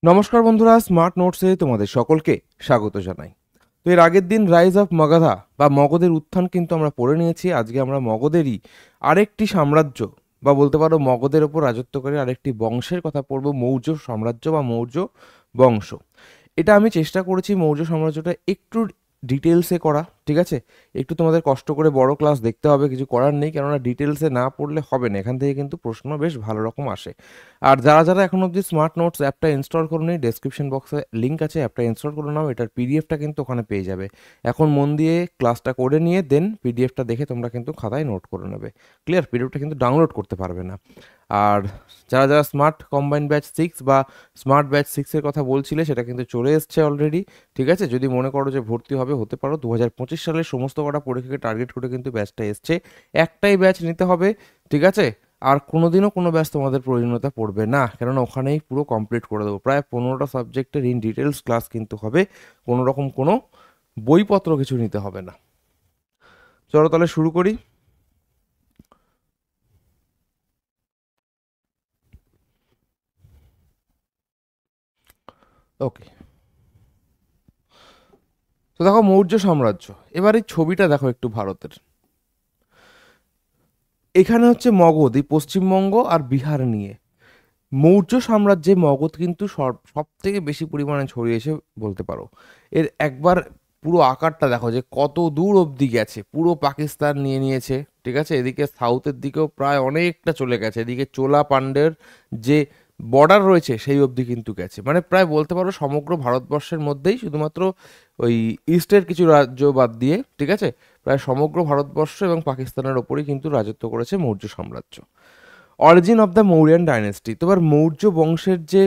নমস্কার বন্ধুরা, স্মার্ট নোটসে তোমাদের সকলকে স্বাগত জানাই। তো এর আগের দিন রাইজ অফ মগধা বা মগধের উত্থান কিন্তু আমরা পড়ে নিয়েছি। আজকে আমরা মগধেরই আরেকটি সাম্রাজ্য বা বলতে পারো মগধের ওপর রাজত্বকারী আরেকটি বংশের কথা পড়বো, মৌর্য সাম্রাজ্য বা মৌর্য বংশ। এটা আমি চেষ্টা করেছি মৌর্য সাম্রাজ্যটা একটু ডিটেলসে করা, ঠিক আছে। একটু তোমাদের কষ্ট করে বড় ক্লাস দেখতে হবে, কিছু করার নেই, কেননা ডিটেলসে না পড়লে হবে না। এখান থেকে কিন্তু প্রশ্ন বেশ ভালো রকম আসে। আর যারা যারা এখন অবধি স্মার্ট নোটস অ্যাপটা ইনস্টল করে নিই, ডেসক্রিপশন বক্সে লিঙ্ক আছে, অ্যাপটা ইনস্টল করে নাও। এটার পিডিএফটা কিন্তু ওখানে পেয়ে যাবে। এখন মন দিয়ে ক্লাসটা করে নিয়ে দেন পিডিএফটা দেখে তোমরা কিন্তু খাতায় নোট করে নেবে। ক্লিয়ার? পিডিএফটা কিন্তু ডাউনলোড করতে পারবে না। আর যারা যারা স্মার্ট কম্বাইন্ড ব্যাচ 6 বা স্মার্ট ব্যাচ 6-এর কথা বলছিলে, সেটা কিন্তু চলে এসছে অলরেডি, ঠিক আছে। যদি মনে করো যে ভর্তি হবে, হতে পারো। 2025 সালের সমস্ত কটা পরীক্ষাকে টার্গেট করে কিন্তু ব্যাচটা এসছে। একটাই ব্যাচ নিতে হবে, ঠিক আছে। আর কোনোদিনও কোনো ব্যাচ তোমাদের প্রয়োজনীয়তা পড়বে না, কেননা ওখানেই পুরো কমপ্লিট করে দেবো। প্রায় 15টা সাবজেক্টের ইন ডিটেলস ক্লাস কিন্তু হবে। কোনো রকম কোনো বইপত্র কিছু নিতে হবে না। চলো তাহলে শুরু করি। ওকে, তো দেখো মৌর্য সাম্রাজ্য। এবার এই ছবিটা দেখো একটু ভারতের। এখানে হচ্ছে মগধ, এই পশ্চিমবঙ্গ আর বিহার নিয়ে। মৌর্য সাম্রাজ্যে মগধ কিন্তু সব থেকে বেশি পরিমাণে ছড়িয়েছে বলতে পারো। এর একবার পুরো আকারটা দেখো যে কত দূর অবধি গেছে। পুরো পাকিস্তান নিয়ে নিয়েছে, ঠিক আছে। এদিকে সাউথের দিকেও প্রায় অনেকটা চলে গেছে। এদিকে চোলা পাণ্ডের যে বর্ডার রয়েছে সেই অবধি কিন্তু গেছে। মানে প্রায় বলতে পারো সমগ্র ভারতবর্ষের মধ্যেই, শুধুমাত্র ওই ইস্টের কিছু রাজ্য বাদ দিয়ে, ঠিক আছে, প্রায় সমগ্র ভারতবর্ষ এবং পাকিস্তানের ওপরেই কিন্তু রাজত্ব করেছে মৌর্য সাম্রাজ্য। Origin of the Mauryan dynasty. তো এবার মৌর্য বংশের যে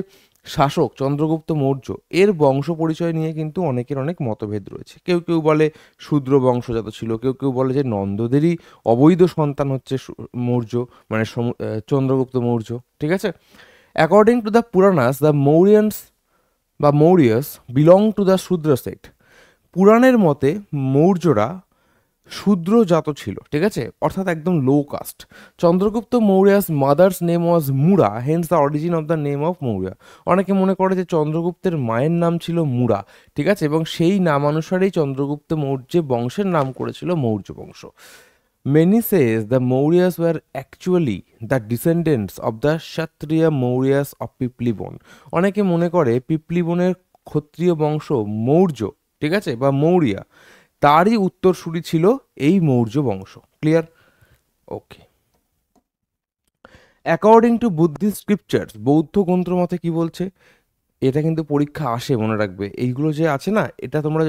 শাসক চন্দ্রগুপ্ত মৌর্য, এর বংশ পরিচয় নিয়ে কিন্তু অনেকের অনেক মতভেদ রয়েছে। কেউ কেউ বলে শূদ্র বংশজাত ছিল, কেউ কেউ বলে যে নন্দদেরই অবৈধ সন্তান হচ্ছে মৌর্য, মানে চন্দ্রগুপ্ত মৌর্য, ঠিক আছে। অ্যাকর্ডিং টু দ্য পুরাণাস, দ্য মৌরিয়ানস বা মৌরিয়াস বিলং টু দ্য শূদ্র সেক্ট। পুরাণের মতে মৌর্যরা শূদ্র জাত ছিল, ঠিক আছে, অর্থাৎ একদম low caste. Chandragupta Maurya's mother's name was Mura, hence the origin of the name of Maurya. অনেকে মনে করে যে চন্দ্রগুপ্তের মায়ের নাম ছিল মুরা, ঠিক আছে, এবং সেই নামানুসারেই চন্দ্রগুপ্ত মৌর্য বংশের নাম করেছিল মৌর্য বংশ। Many says the Mauryas were actually the descendants of the Kshatriya Mauryas of পিপলিবন। অনেকে মনে করে পিপলিবনের ক্ষত্রিয় বংশ মৌর্য, ঠিক আছে, বা মৌর্য, তারই উত্তরসূরি ছিল এই মৌর্য বংশ। Clear? Okay. According to Buddhist scriptures, বৌদ্ধ গ্রন্থমতে কি বলছে, এটা কিন্তু পরীক্ষা আসে, মনে রাখবে। এইগুলো যে আছে না, এটা তোমরা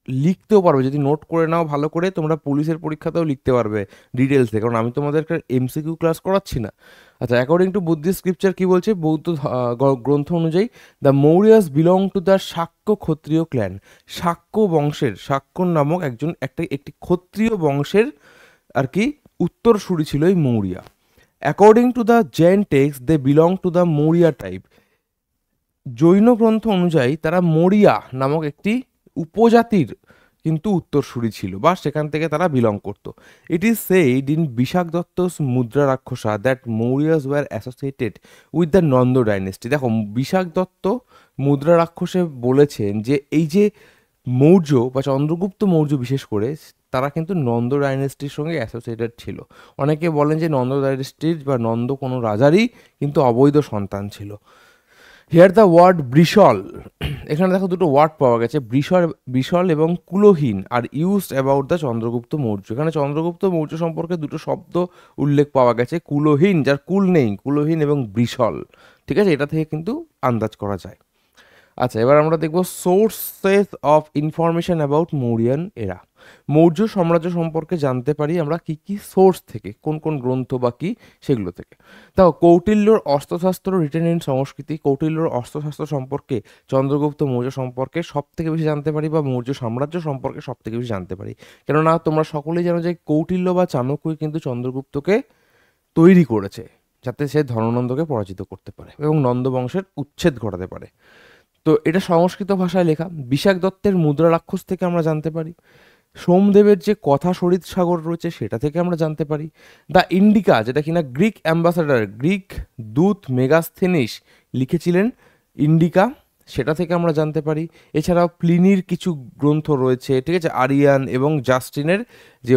লিখতেও পারবে যদি নোট করে নাও ভালো করে। তোমরা পুলিশের পরীক্ষাতেও লিখতে পারবে ডিটেলসে, কারণ আমি তোমাদের একটা এমসিকিউ ক্লাস করাচ্ছি না। আচ্ছা, অ্যাকর্ডিং টু বুদ্ধিস্ট স্ক্রিপচার কি বলছে, বৌদ্ধ গ্রন্থ অনুযায়ী, the Mauryas belong to the Shakya Kshatriya clan. Shakya বংশের, শাক্য নামক একটি ক্ষত্রিয় বংশের আর কি উত্তরসূরি ছিল এই Maurya. According to the Jain text, they belong to the Maurya type. Jain গ্রন্থ অনুযায়ী তারা মৌরিয়া নামক একটি উপজাতির কিন্তু উত্তরসূরি ছিল, বা সেখান থেকে তারা বিলং করত। It is said in Vishakha Datta's Mudra Rakshasa that Mauryas were associated with the Nanda dynasty. দেখো, বিশাখ দত্ত মুদ্রা রাক্ষসে বলেছেন যে এই যে মৌর্য বা চন্দ্রগুপ্ত মৌর্য বিশেষ করে, তারা কিন্তু নন্দ ডাইনেস্টির সঙ্গে অ্যাসোসিয়েটেড ছিল। অনেকে বলেন যে নন্দ ডাইনেস্টির বা নন্দ কোনো রাজারই কিন্তু অবৈধ সন্তান ছিল। হিয়ার দ্য ওয়ার্ড বৃষল, এখানে দেখো দুটো ওয়ার্ড পাওয়া গেছে, বৃষল এবং Kulahin are used about the Chandragupta Maurya. এখানে চন্দ্রগুপ্ত মৌর্য সম্পর্কে দুটো শব্দ উল্লেখ পাওয়া গেছে, কুলহীন যার কুল নেই, কুলহীন, এবং বৃষল, ঠিক আছে। এটা থেকে কিন্তু আন্দাজ করা যায়। আচ্ছা, এবার আমরা দেখব sources of information about Mauryan এরা। মৌর্য সাম্রাজ্য সম্পর্কে জানতে পারি আমরা কি কি সোর্স থেকে, কোন কোন গ্রন্থ বা কি, সেগুলো থেকে। তাও কৌটিল্যর অস্ত্রশাস্ত্র রিটেন ইন সংস্কৃতি। কৌটিল্যর অস্ত্রশাস্ত্র সম্পর্কে, চন্দ্রগুপ্ত মৌর্য সম্পর্কে সব থেকে বেশি জানতে পারি, বা মৌর্য সাম্রাজ্য সম্পর্কে সব থেকে বেশি জানতে পারি। কেননা তোমরা সকলেই জানো যে কৌটিল্য বা চাণক্যই কিন্তু চন্দ্রগুপ্তকে তৈরি করেছে যাতে সে ধননন্দকে পরাজিত করতে পারে এবং নন্দ বংশের উচ্ছেদ ঘটাতে পারে। তো এটা সংস্কৃত ভাষায় লেখা। বিশাখ দত্তের মুদ্রা রাক্ষস থেকে আমরা জানতে পারি। সোমদেবের যে কথা সরিত সাগর রয়েছে সেটা থেকে আমরা জানতে পারি। দ্য ইন্ডিকা, যেটা কিনা গ্রিক অ্যাম্বাসাডার, গ্রিক দূত মেগাস্থেনিস লিখেছিলেন ইন্ডিকা, সেটা থেকে আমরা জানতে পারি। এছাড়াও প্লিনির কিছু গ্রন্থ রয়েছে, ঠিক আছে, আরিয়ান এবং জাস্টিনের যে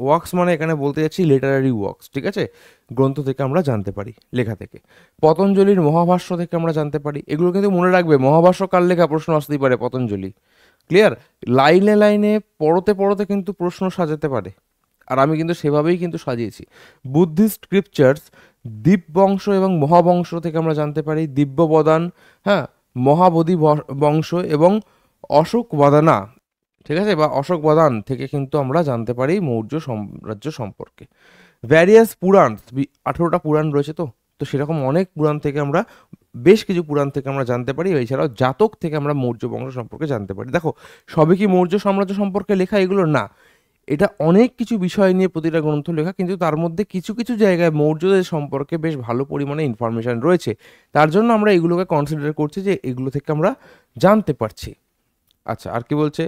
ওয়ার্কস মানে এখানে বলতে যাচ্ছি লিটারারি ওয়ার্কস, ঠিক আছে, গ্রন্থ থেকে আমরা জানতে পারি, লেখা থেকে। পতঞ্জলির মহাভাষ্য থেকে আমরা জানতে পারি। এগুলো কিন্তু মনে রাখবে, মহাভাষ্য কার লেখা প্রশ্ন আসতেই পারে, পতঞ্জলি। ক্লিয়ার? লাইনে লাইনে পড়তে পড়তে কিন্তু প্রশ্ন সাজাতে পারে, আর আমি কিন্তু সেভাবেই কিন্তু সাজিয়েছি। বুদ্ধিস্ট স্ক্রিপচার্স, দীপবংশ এবং মহাবংশ থেকে আমরা জানতে পারি। দিব্যবদান, হ্যাঁ, মহাবোধি বংশ এবং অশোক বদানা, ঠিক আছে, বা অশোক বদান থেকে কিন্তু আমরা জানতে পারি মৌর্য সাম্রাজ্য সম্পর্কে। ভ্যারিয়াস পুরাণ, 18টা পুরাণ রয়েছে, তো তো সেরকম অনেক পুরাণ থেকে আমরা, বেশ কিছু পুরাণ থেকে আমরা জানতে পারি। এছাড়াও জাতক থেকে আমরা মৌর্য বংশ সম্পর্কে জানতে পারি। দেখো, সবই কি মৌর্য সাম্রাজ্য সম্পর্কে লেখা এগুলো না, এটা অনেক কিছু বিষয় নিয়ে প্রতিটা গ্রন্থ লেখা, কিন্তু তার মধ্যে কিছু কিছু জায়গায় মৌর্যদের সম্পর্কে বেশ ভালো পরিমাণে ইনফরমেশন রয়েছে। তার জন্য আমরা এগুলোকে কনসিডার করছি যে এগুলো থেকে আমরা জানতে পারছি। আচ্ছা, আর কি বলছে,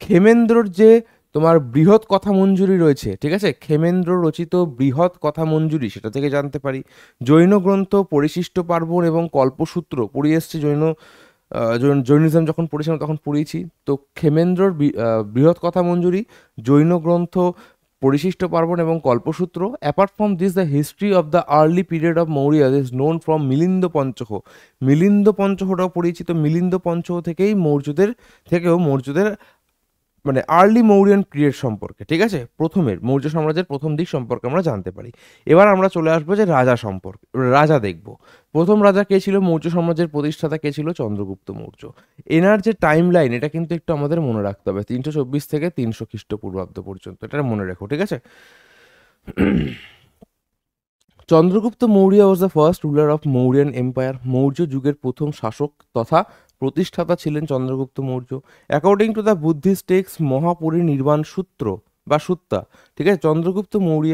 ক্ষেমেন্দ্রর যে তোমার বৃহৎ কথা মঞ্জুরি রয়েছে, ঠিক আছে, ক্ষেমেন্দ্র রচিত বৃহৎ কথা মঞ্জুরি, সেটা থেকে জানতে পারি। জৈন গ্রন্থ পরিশিষ্ট পার্বণ এবং কল্পসূত্র পড়িয়ে এসছি, জৈনিজম যখন পড়েছিলাম তখন পড়িয়েছি। তো ক্ষেমেন্দ্রর বৃহৎ কথা মঞ্জুরি, জৈন গ্রন্থ পরিশিষ্ট পার্বণ এবং Kalpasutra. Apart from this the history of the early period of Maurya is known from Milinda Panha. Milinda পঞ্চহটাও পড়িয়েছি। তো মিলিন্দ পঞ্চহ থেকেও মৌর্যদের মানে আর্লি মৌরিয়ান পিরিয়ড সম্পর্কে, ঠিক আছে, প্রথমের মৌর্য সাম্রাজ্যের প্রথম দিক সম্পর্কে আমরা জানতে পারি। এবার আমরা চলে আসবো যে রাজা সম্পর্কে, রাজা দেখব। প্রথম রাজা কে ছিল মৌর্য সাম্রাজ্যের প্রতিষ্ঠাতা, কে ছিল? চন্দ্রগুপ্ত মৌর্য। এনার যে টাইম লাইন, এটা কিন্তু একটু আমাদের মনে রাখতে হবে, 324 থেকে 300 খ্রিস্টপূর্বাব্দ পর্যন্ত, এটা মনে রেখো, ঠিক আছে। Chandragupta Maurya was the first ruler of Mauryan empire. Maurya যুগের প্রথম শাসক তথা প্রতিষ্ঠাতা ছিলেন Chandragupta Maurya. According to the Buddhist text Mahaparinirvana Sutra বা সুত্তা, ঠিক আছে, Chandragupta Maurya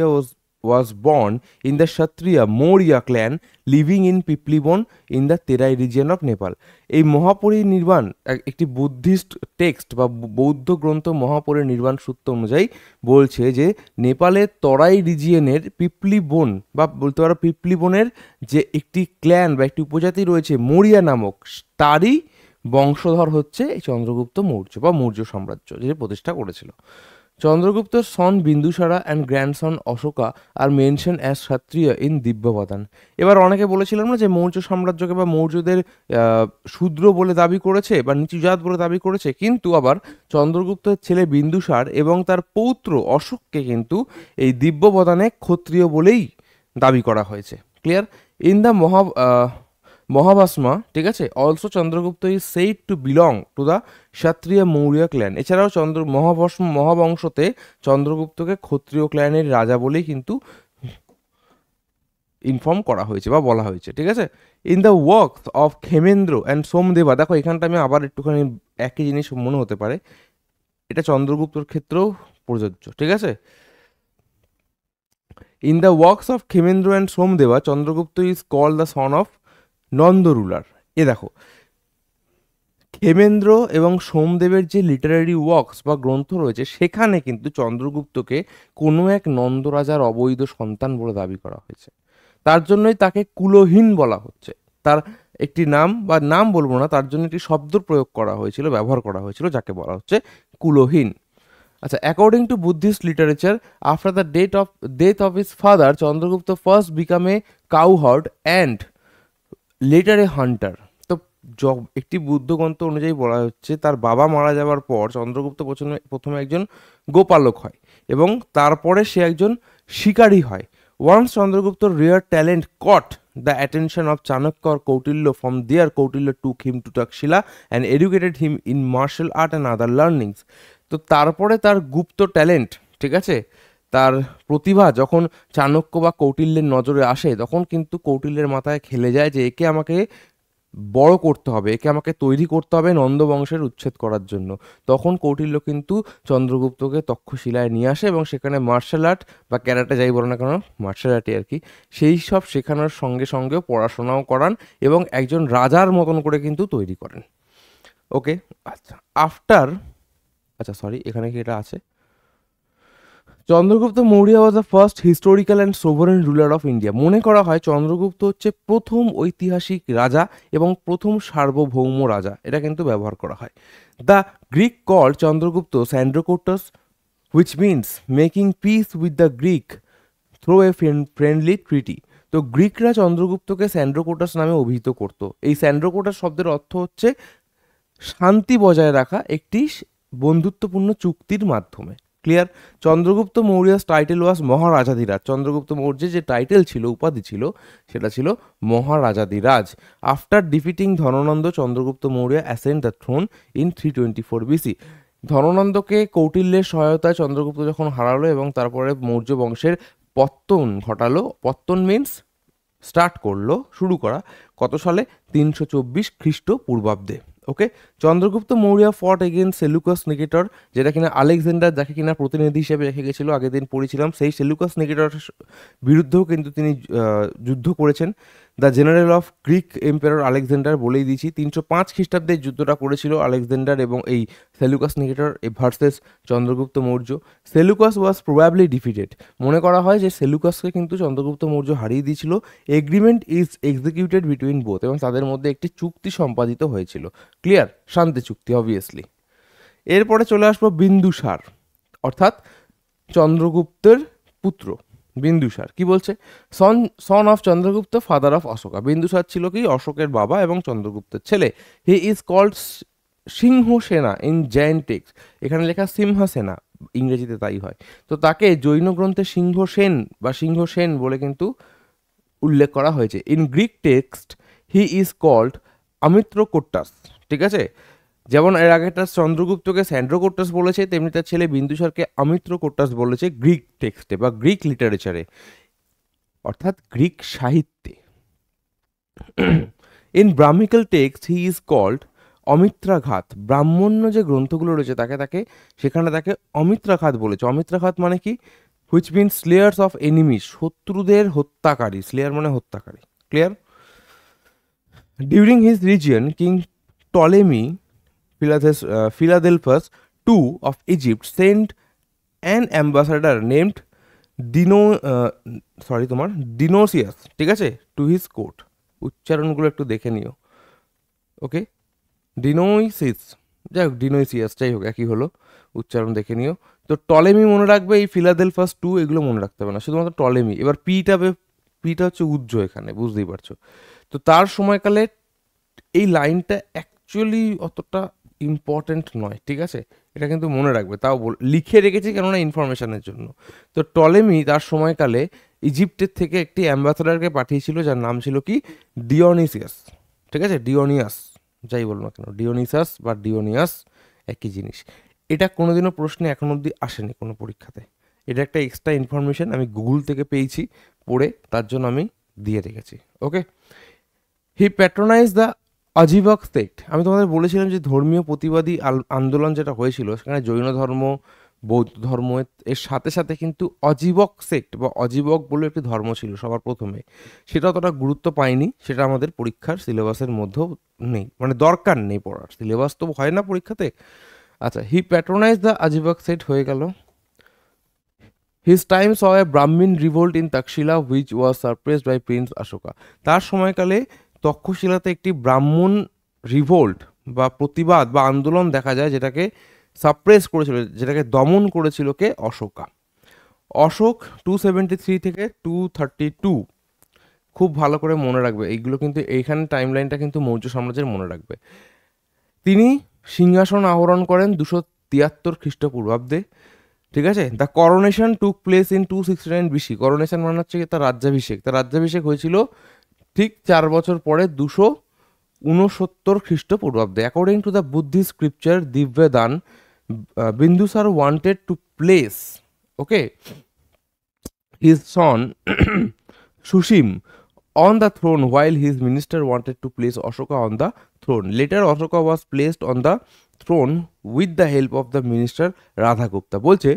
was born in the Kshatriya Maurya clan living in Piplibon in the Terai region of Nepal. এই মহাপরিনির্বাণ একটি বুদ্ধিস্ট টেক্সট বা বৌদ্ধ গ্রন্থ মহাপরিনির্বাণ সূত্র অনুযায়ী বলছে যে নেপালের তরাই রিজিয়নের পিপলিবন বা বলতে পারো পিপলিবনের যে একটি ক্ল্যান বা একটি উপজাতি রয়েছে মৌরিয়া নামক, তারই বংশধর হচ্ছে এই চন্দ্রগুপ্ত মৌর্য বা মৌর্য সাম্রাজ্য, যে প্রতিষ্ঠা করেছিল। চন্দ্রগুপ্তর son Bindusara and grandson Ashoka are mention as Kshatriya in Divyavadana. এবার অনেকে বলেছিলাম না যে মৌর্য সাম্রাজ্যকে বা মৌর্যদের শূদ্র বলে দাবি করেছে বা নিচু জাত বলে দাবি করেছে, কিন্তু আবার চন্দ্রগুপ্তের ছেলে বিন্দুসার এবং তার পৌত্র অশোককে কিন্তু এই দিব্যবদানে ক্ষত্রিয় বলেই দাবি করা হয়েছে। ক্লিয়ার? ইন দ্য মহাভাসমা, ঠিক আছে, also Chandragupta is said two belong to the ক্ষত্রিয় মৌর্য ক্ল্যান। এছাড়াও মহাবংশতে চন্দ্রগুপ্তকে ক্ষত্রিয় ক্ল্যানের রাজা বলেই কিন্তু ইনফর্ম করা হয়েছে বা বলা হয়েছে, ঠিক আছে। In the works of Kshemendra and Somadeva, দেখো এখানটা আমি আবার একটুখানি একই জিনিস মনে হতে পারে, এটা চন্দ্রগুপ্তর ক্ষেত্রেও প্রযোজ্য, ঠিক আছে। In the works of Kshemendra and Somadeva Chandragupta is called the son of Nanda ruler. এ দেখো, ক্ষেমেন্দ্র এবং সোমদেবের যে লিটারারি ওয়ার্কস বা গ্রন্থ রয়েছে, সেখানে কিন্তু চন্দ্রগুপ্তকে কোনো এক নন্দ রাজার অবৈধ সন্তান বলে দাবি করা হয়েছে। তার জন্যই তাকে কুলহীন বলা হচ্ছে। তার একটি নাম বা নাম বলবো না, তার জন্য একটি শব্দ প্রয়োগ করা হয়েছিল, ব্যবহার করা হয়েছিল, যাকে বলা হচ্ছে কুলহীন। আচ্ছা, according to Buddhist literature, after the death of his father Chandragupta first became a cowherd and later a hunter. তো একটি বুদ্ধ গ্রন্থ অনুযায়ী বলা হচ্ছে তার বাবা মারা যাওয়ার পর চন্দ্রগুপ্ত প্রথমে একজন গোপালক হয় এবং তারপরে সে একজন শিকারী হয়। Once Chandragupta rare talent caught the attention of Chanakya or Kautilya, from there Kautilya took him to Takshashila and educated him in martial art and other learnings. তো তারপরে তার গুপ্ত ট্যালেন্ট, ঠিক আছে, তার প্রতিভা যখন চাণক্য বা কৌটিল্যের নজরে আসে, তখন কিন্তু কৌটিল্যের মাথায় খেলে যায় যে একে আমাকে বড় করতে হবে, একে আমাকে তৈরি করতে হবে নন্দ বংশের উচ্ছেদ করার জন্য। তখন কৌটিল্য কিন্তু চন্দ্রগুপ্তকে তক্ষশিলায় নিয়ে আসে এবং সেখানে মার্শাল আর্ট বা ক্যারাটে যাই বলো না কেন, মার্শাল আর্টই আর কি, সেই সব শেখানোর সঙ্গে সঙ্গেও পড়াশোনাও করান এবং একজন রাজার মতন করে কিন্তু তৈরি করেন। ওকে, আচ্ছা, আচ্ছা সরি, এখানে কি এটা আছে? Chandragupta Maurya was the first historical and sovereign ruler of India. মনে করা হয় চন্দ্রগুপ্ত হচ্ছে প্রথম ঐতিহাসিক রাজা এবং প্রথম সার্বভৌম রাজা, এটা কিন্তু ব্যবহার করা হয়। The Greek call Chandragupta Sandrocottus, which means making peace with the Greek through a friendly treaty. তো গ্রিকরা চন্দ্রগুপ্তকে স্যান্ড্রোকোটাস নামে অভিহিত করত। এই স্যান্ড্রোকোটাস শব্দের অর্থ হচ্ছে শান্তি বজায় রাখা একটি বন্ধুত্বপূর্ণ চুক্তির মাধ্যমে। Clear? Chandragupta Maurya's title was Maharajadhiraj. Chandragupta মৌর্যের যে টাইটেল ছিল, উপাধি ছিল, সেটা ছিল Maharajadhiraj. After defeating Dhanananda, Chandragupta Maurya ascend the throne in 324 BC. ধননন্দকে কৌটিল্যের সহায়তায় চন্দ্রগুপ্ত যখন হারালো এবং তারপরে মৌর্য বংশের পত্তন ঘটালো, পত্তন মিন্স স্টার্ট করলো, শুরু করা, কত সালে? 324 খ্রিস্টপূর্বাব্দে। ওকে, চন্দ্রগুপ্ত মৌর্য ফট এগেইনস্ট সেলুকাস নিকেটর, যেটা কিনা আলেকজান্ডার যাকে কিনা প্রতিনিধি হিসেবে রেখে গেছিল, আগের দিন পড়েছিলাম, সেই সেলুকাস নিকেটর বিরুদ্ধেও কিন্তু তিনি যুদ্ধ করেছেন। The general of Greek empire Alexander, বলেই দিয়েছি 305 খ্রিস্টাব্দে যুদ্ধটা করেছিল আলেকজান্ডার এবং এই Seleucus Nicator versus Chandragupta Maurya. Seleucus was probably defeated. মনে করা হয় যে সেলুকাসকে কিন্তু চন্দ্রগুপ্ত মৌর্য হারিয়ে দিয়েছিল। Agreement is executed between both, এবং তাদের মধ্যে একটি চুক্তি সম্পাদিত হয়েছিল। ক্লিয়ার? শান্তি চুক্তি, অবভিয়াসলি। এরপরে চলে আসবো বিন্দুসার, অর্থাৎ চন্দ্রগুপ্তের পুত্র বিন্দুসার। কি বলছে? Son of Chandragupta, father of Ashoka. Bindusara ছিল কি? অশোকের বাবা এবং চন্দ্রগুপ্তের ছেলে। He is called Simhasena in Jain text. এখানে লেখা সিংহসেনা, ইংরেজিতে তাই হয়। তো তাকে জৈন গ্রন্থে সিংহসেন বা সিংহসেন বলে কিন্তু উল্লেখ করা হয়েছে। In Greek text he is called Amitrochates. ঠিক আছে? যেমন এর আগেটা চন্দ্রগুপ্তকে স্যান্ড্রোকোট্টাস বলেছে, তেমনি তার ছেলে বিন্দুসারকে অমিত্রকোট্টাস বলেছে গ্রিক টেক্সটে বা গ্রিক লিটারেচারে, অর্থাৎ গ্রিক সাহিত্যে। In Brahmanical text he is called Amitraghata. ব্রাহ্মণ্য যে গ্রন্থগুলো রয়েছে তাকে সেখানে তাকে অমিত্রাঘাত বলেছে। অমিত্রাঘাত মানে কি? হুইচ মিনস স্লেয়ার্স অফ এনিমিস, শত্রুদের হত্যাকারী। স্লেয়ার মানে হত্যাকারী। Clear? During his region king Ptolemy Philadelphus II of Egypt sent an ambassador named Dionysius, ঠিক আছে, টু হিজ কোর্ট। উচ্চারণগুলো একটু দেখে নিও। ওকে, ডিনোইসিস, যাই হোক, ডিনোইসিয়াস, যাই হোক, একই হলো, উচ্চারণ দেখে নিও। তো টলেমি মনে রাখবে, এই ফিলাডেলফাস টু এগুলো মনে রাখতে হবে না, শুধুমাত্র টলেমি। এবার পিটা হচ্ছে উজ্জ, এখানে বুঝতেই পারছো। তো তার সময়কালে এই লাইনটা অ্যাকচুয়ালি অতটা ইম্পর্টেন্ট নয়, ঠিক আছে, এটা কিন্তু মনে রাখবে, তাও লিখে রেখেছি কেননা ইনফরমেশনের জন্য। তো টলেমি তার সময়কালে ইজিপ্টের থেকে একটি অ্যাম্বাসাডারকে পাঠিয়েছিল, যার নাম ছিল কি? ডিওনিসিয়াস। ঠিক আছে, ডিওনিয়াস, যাই বলো না কেন, ডিওনিসাস বা ডিওনিয়াস একই জিনিস। এটা কোনোদিনও প্রশ্নে এখন অবধি আসেনি কোনো পরীক্ষাতে। এটা একটা এক্সট্রা ইনফরমেশন আমি গুগল থেকে পেয়েছি, পড়ে, তার জন্য আমি দিয়ে রেখেছি। ওকে, হি প্যাট্রোনাইজ দ্য অজিবক সেক্ট। আমি তোমাদের বলেছিলাম যে ধর্মীয় প্রতিবাদী আন্দোলন যেটা হয়েছিল, সেখানে জৈন ধর্ম, বৌদ্ধ ধর্ম, এর সাথে সাথে কিন্তু অজিবক সেক্ট বা অজিবক বলে একটি ধর্ম ছিল সবার প্রথমে। সেটা অতটা গুরুত্ব পায়নি, সেটা আমাদের পরীক্ষার সিলেবাসের মধ্যেও নেই, মানে দরকার নেই পড়ার, সিলেবাস তো হয় না পরীক্ষাতে। আচ্ছা, he patronize the Ajivika sect হয়ে গেল। His time saw a Brahmin revolt in Taxila which was suppressed by prince Ashoka. তার সময়কালে তক্ষশিলাতে একটি ব্রাহ্মণ রিভোল্ট বা প্রতিবাদ বা আন্দোলন দেখা যায়, যেটাকে সাপ্রেস করেছিল, যেটাকে দমন করেছিল কে? অশোকা। অশোক 273 থেকে 232। খুব ভালো করে মনে রাখবে এইগুলো, কিন্তু এইখানে টাইমলাইনটা কিন্তু মৌর্য সাম্রাজ্যের মনে রাখবে। তিনি সিংহাসন আহরণ করেন 273 খ্রিস্টপূর্বাব্দে। ঠিক আছে, the coronation took place in 269 BC. Coronation মানে হচ্ছে তার রাজ্যাভিষেক। তার রাজ্যাভিষেক হয়েছিল ঠিক 4 বছর পরে 269 খ্রিস্টপূর্বাব্দে। According to the Buddhist scripture Divyadana, Bindusara wanted to place his son Shushim on the throne while his minister wanted to place Ashoka on the throne. Later Ashoka was placed on the throne with the help of the minister Radhagupta. বলছে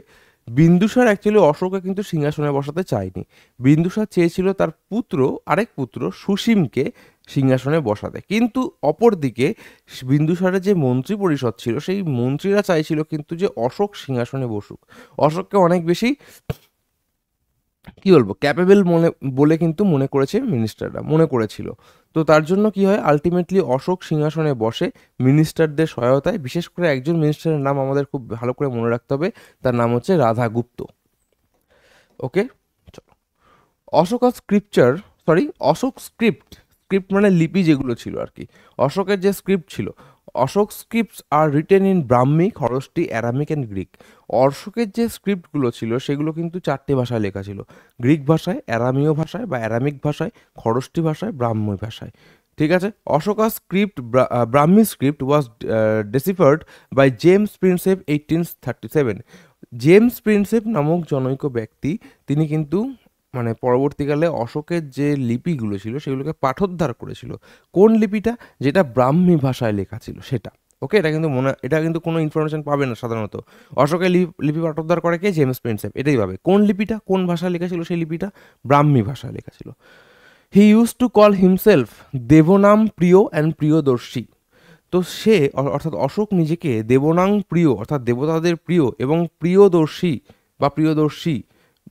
Bindusara actually অশোককে কিন্তু সিংহাসনে বসাতে চায়নি। বিন্দুসার চেয়েছিল তার পুত্র, আরেক পুত্র সুসীমকে সিংহাসনে বসাতে। কিন্তু অপরদিকে বিন্দুসারের যে মন্ত্রী পরিষদ ছিল সেই মন্ত্রীরা চাইছিল কিন্তু যে অশোক সিংহাসনে বসুক। অশোককে অনেক বেশি কি বলবো ক্যাপেবল বলে কিন্তু মনে করেছে মিনিস্টাররা, মনে করেছিল। তো তার জন্য কি হয়, আলটিমেটলি অশোক সিংহাসনে বসে মিনিস্টারদের সহায়তায়। বিশেষ করে একজন মিনিস্টারের নাম আমাদের খুব ভালো করে মনে রাখতে হবে, তার নাম হচ্ছে রাধা গুপ্ত। ওকে, অশোকার scripture, sorry Ashok script, script মানে লিপি যেগুলো ছিল আর কি, অশোকের যে স্ক্রিপ্ট ছিল, Ashok scripts are written in Brahmi, Kharosthi, Aramaic and Greek. অশোকের যে স্ক্রিপ্টগুলো ছিল সেগুলো কিন্তু 4টে ভাষায় লেখা ছিল, গ্রিক ভাষায়, অ্যারামীয় ভাষায় বা অ্যারামিক ভাষায়, খরষ্টি ভাষায়, ব্রাহ্মী ভাষায়। ঠিক আছে, অশোকার script, Brahmi script was deciphered by James Prinsep 1837। James Prinsep নামক জনৈক ব্যক্তি, তিনি কিন্তু মানে পরবর্তীকালে অশোকের যে লিপিগুলো ছিল সেগুলোকে পাঠোদ্ধার করেছিল। কোন লিপিটা? যেটা ব্রাহ্মী ভাষায় লেখা ছিল সেটা। ওকে, এটা কিন্তু কোনো ইনফরমেশন পাবে না সাধারণত। অশোকের লিপি পাঠোদ্ধার করে কে? James Prinsep. এটাই পাবে। কোন লিপিটা, কোন ভাষায় লেখা ছিল সেই লিপিটা? ব্রাহ্মী ভাষায় লেখা ছিল। He use to call himself Devanam Priya and Priyadarshi. তো সে অর্থাৎ অশোক নিজেকে দেবনাং প্রিয় অর্থাৎ দেবতাদের প্রিয় এবং প্রিয়দর্শী বা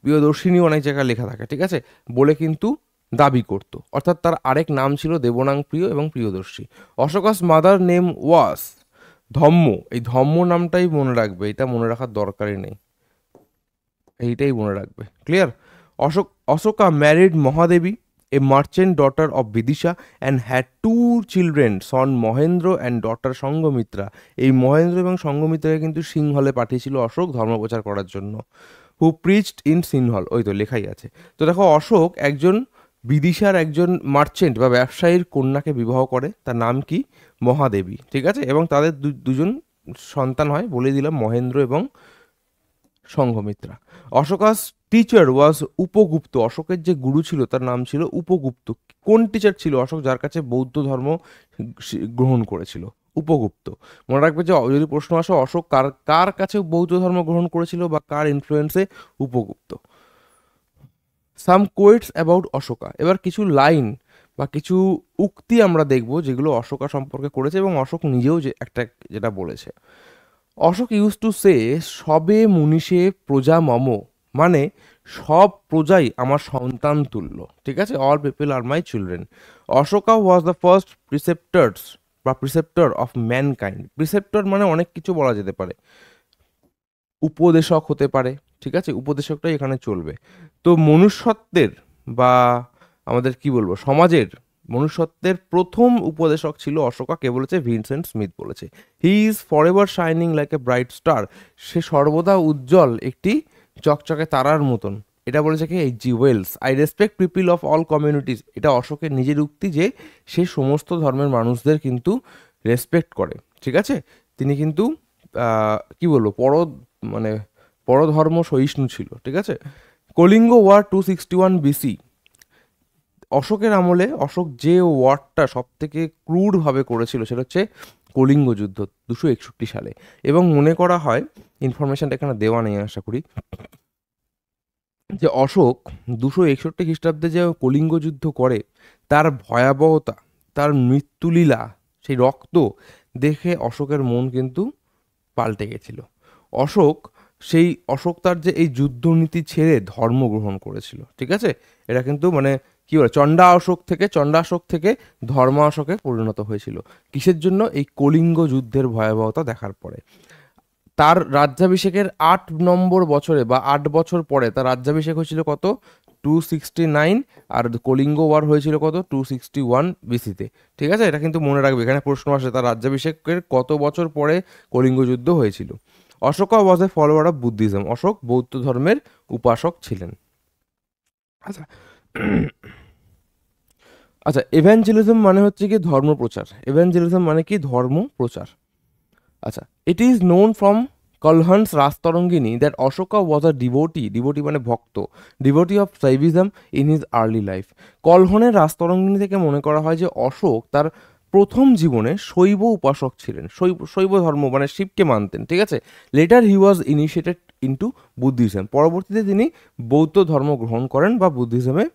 প্রিয়দর্শিনীও অনেক জায়গায় লেখা থাকে, ঠিক আছে, বলে কিন্তু দাবি করত। অর্থাৎ তার আরেক নাম ছিল দেবনাং প্রিয় এবং প্রিয়দর্শী। অশোকাস মাদার নেম ওয়াস ধম্ম। এই ধম্ম নামটাই মনে রাখবে, এটা মনে রাখার দরকারই নেই, এইটাই মনে রাখবে। Clear? Ashoka married Mahadevi, a merchant daughter of Vidisha, and had 2 children, son Mahendra and daughter Sanghamitra. এই মহেন্দ্র এবং সঙ্গমিত্রাকে কিন্তু সিংহলে পাঠিয়েছিল অশোক ধর্মপ্রচার করার জন্য। হু প্রিচড ইন সিনহল, ওই তো লেখাই আছে। তো দেখো, অশোক একজন বিদিশার একজন মার্চেন্ট বা ব্যবসায়ীর কন্যাকে বিবাহ করে, তার নাম কি? মহাদেবী। ঠিক আছে, এবং তাদের দুজন সন্তান হয়, বলে দিলাম, মহেন্দ্র এবং সংঘমিত্রা। Ashoka's teacher was Upagupta. অশোকের যে গুরু ছিল তার নাম ছিল উপগুপ্ত। কোন টিচার ছিল অশোক যার কাছে বৌদ্ধ ধর্ম গ্রহণ করেছিল? উপগুপ্ত। মনে রাখবে যে যদি প্রশ্ন আসে অশোক কার কার কাছে বৌদ্ধ ধর্ম গ্রহণ করেছিল বা কার ইনফ্লুয়েন্সে? উপগুপ্ত। সাম কোয়েটস অ্যাবাউট অশোকা। এবার কিছু লাইন বা কিছু উক্তি আমরা দেখব যেগুলো অশোকা সম্পর্কে করেছে এবং অশোক নিজেও যে একটা যেটা বলেছে। অশোক ইউজ টু সে সবে মুনিষে প্রজা মম, মানে সব প্রজাই আমার সন্তান তুল্য। ঠিক আছে, all people are my children. Ashoka was the first preceptor of mankind. Preceptor মানে অনেক কিছু বলা যেতে পারে, উপদেশক হতে পারে। ঠিক আছে, উপদেশকটাই এখানে চলবে। তো মনুষ্যত্বের বা আমাদের কি বলবো সমাজের মনুষ্যত্বের প্রথম উপদেশক ছিল অশোকা, কে বলেছে? ভিনসেন্ট স্মিথ বলেছে। He is for ever shining like a bright star. সে সর্বদা উজ্জ্বল একটি চকচকে তারার মতন। এটা বলেছে কি? এই জি Wales. I respect people of all communities. এটা অশোকের নিজের উক্তি যে সে সমস্ত ধর্মের মানুষদের কিন্তু রেসপেক্ট করে। ঠিক আছে, তিনি কিন্তু কি বলবো মানে পরধর্ম সহিষ্ণু ছিল। ঠিক আছে, কলিঙ্গ ওয়ার 261 বিসি। অশোকের আমলে অশোক যে ওয়ারটা সব থেকে ক্রুরভাবে করেছিল সেটা হচ্ছে কলিঙ্গ যুদ্ধ 261 সালে। এবং মনে করা হয়, ইনফরমেশনটা এখানে দেওয়া নেই আশা করি, যে অশোক 261 খ্রিস্টাব্দে যে কলিঙ্গ যুদ্ধ করে তার ভয়াবহতা, তার মৃত্যুলীলা, সেই রক্ত দেখে অশোকের মন কিন্তু পাল্টে গেছিল। অশোক তার যে এই যুদ্ধনীতি ছেড়ে ধর্ম গ্রহণ করেছিল। ঠিক আছে, এটা কিন্তু মানে কি বলে চণ্ডাশোক থেকে ধর্মাশোকে পরিণত হয়েছিল। কিসের জন্য? এই কলিঙ্গ যুদ্ধের ভয়াবহতা দেখার পরে। তার রাজ্যাভিষেকের 8 নম্বর বছরে বা 8 বছর পরে তার রাজ্যাভিষেক হয়েছিল কত? 269। আর কলিঙ্গ ওয়ার হয়েছিল কত? 261 বিসিতে। ঠিক আছে, এটা কিন্তু মনে রাখবে, এখানে প্রশ্ন আসে তার রাজ্যাভিষেকের কত বছর পরে কলিঙ্গ যুদ্ধ হয়েছিল। Ashoka was a follower of Buddhism. Ashok বৌদ্ধ ধর্মের উপাসক ছিলেন। আচ্ছা আচ্ছা, এভাঞ্জেলিজম মানে হচ্ছে কি? ধর্মপ্রচার। এভাঞ্জেলিজম মানে কি? ধর্মপ্রচার। আচ্ছা, it is known from Kalhana's Rajatarangini that Ashoka was a devotee মানে ভক্ত, devotee of Shaivism in his early life. কলহনের রাস্তরঙ্গিনী থেকে মনে করা হয় যে অশোক তার প্রথম জীবনে শৈব উপাসক ছিলেন, শৈব ধর্ম মানে শিবকে মানতেন। ঠিক আছে, লেটার হি ওয়াজ ইনিশিয়েটেড ইন্টু বুদ্ধিজম। পরবর্তীতে তিনি বৌদ্ধ ধর্ম গ্রহণ করেন বা বুদ্ধিজমে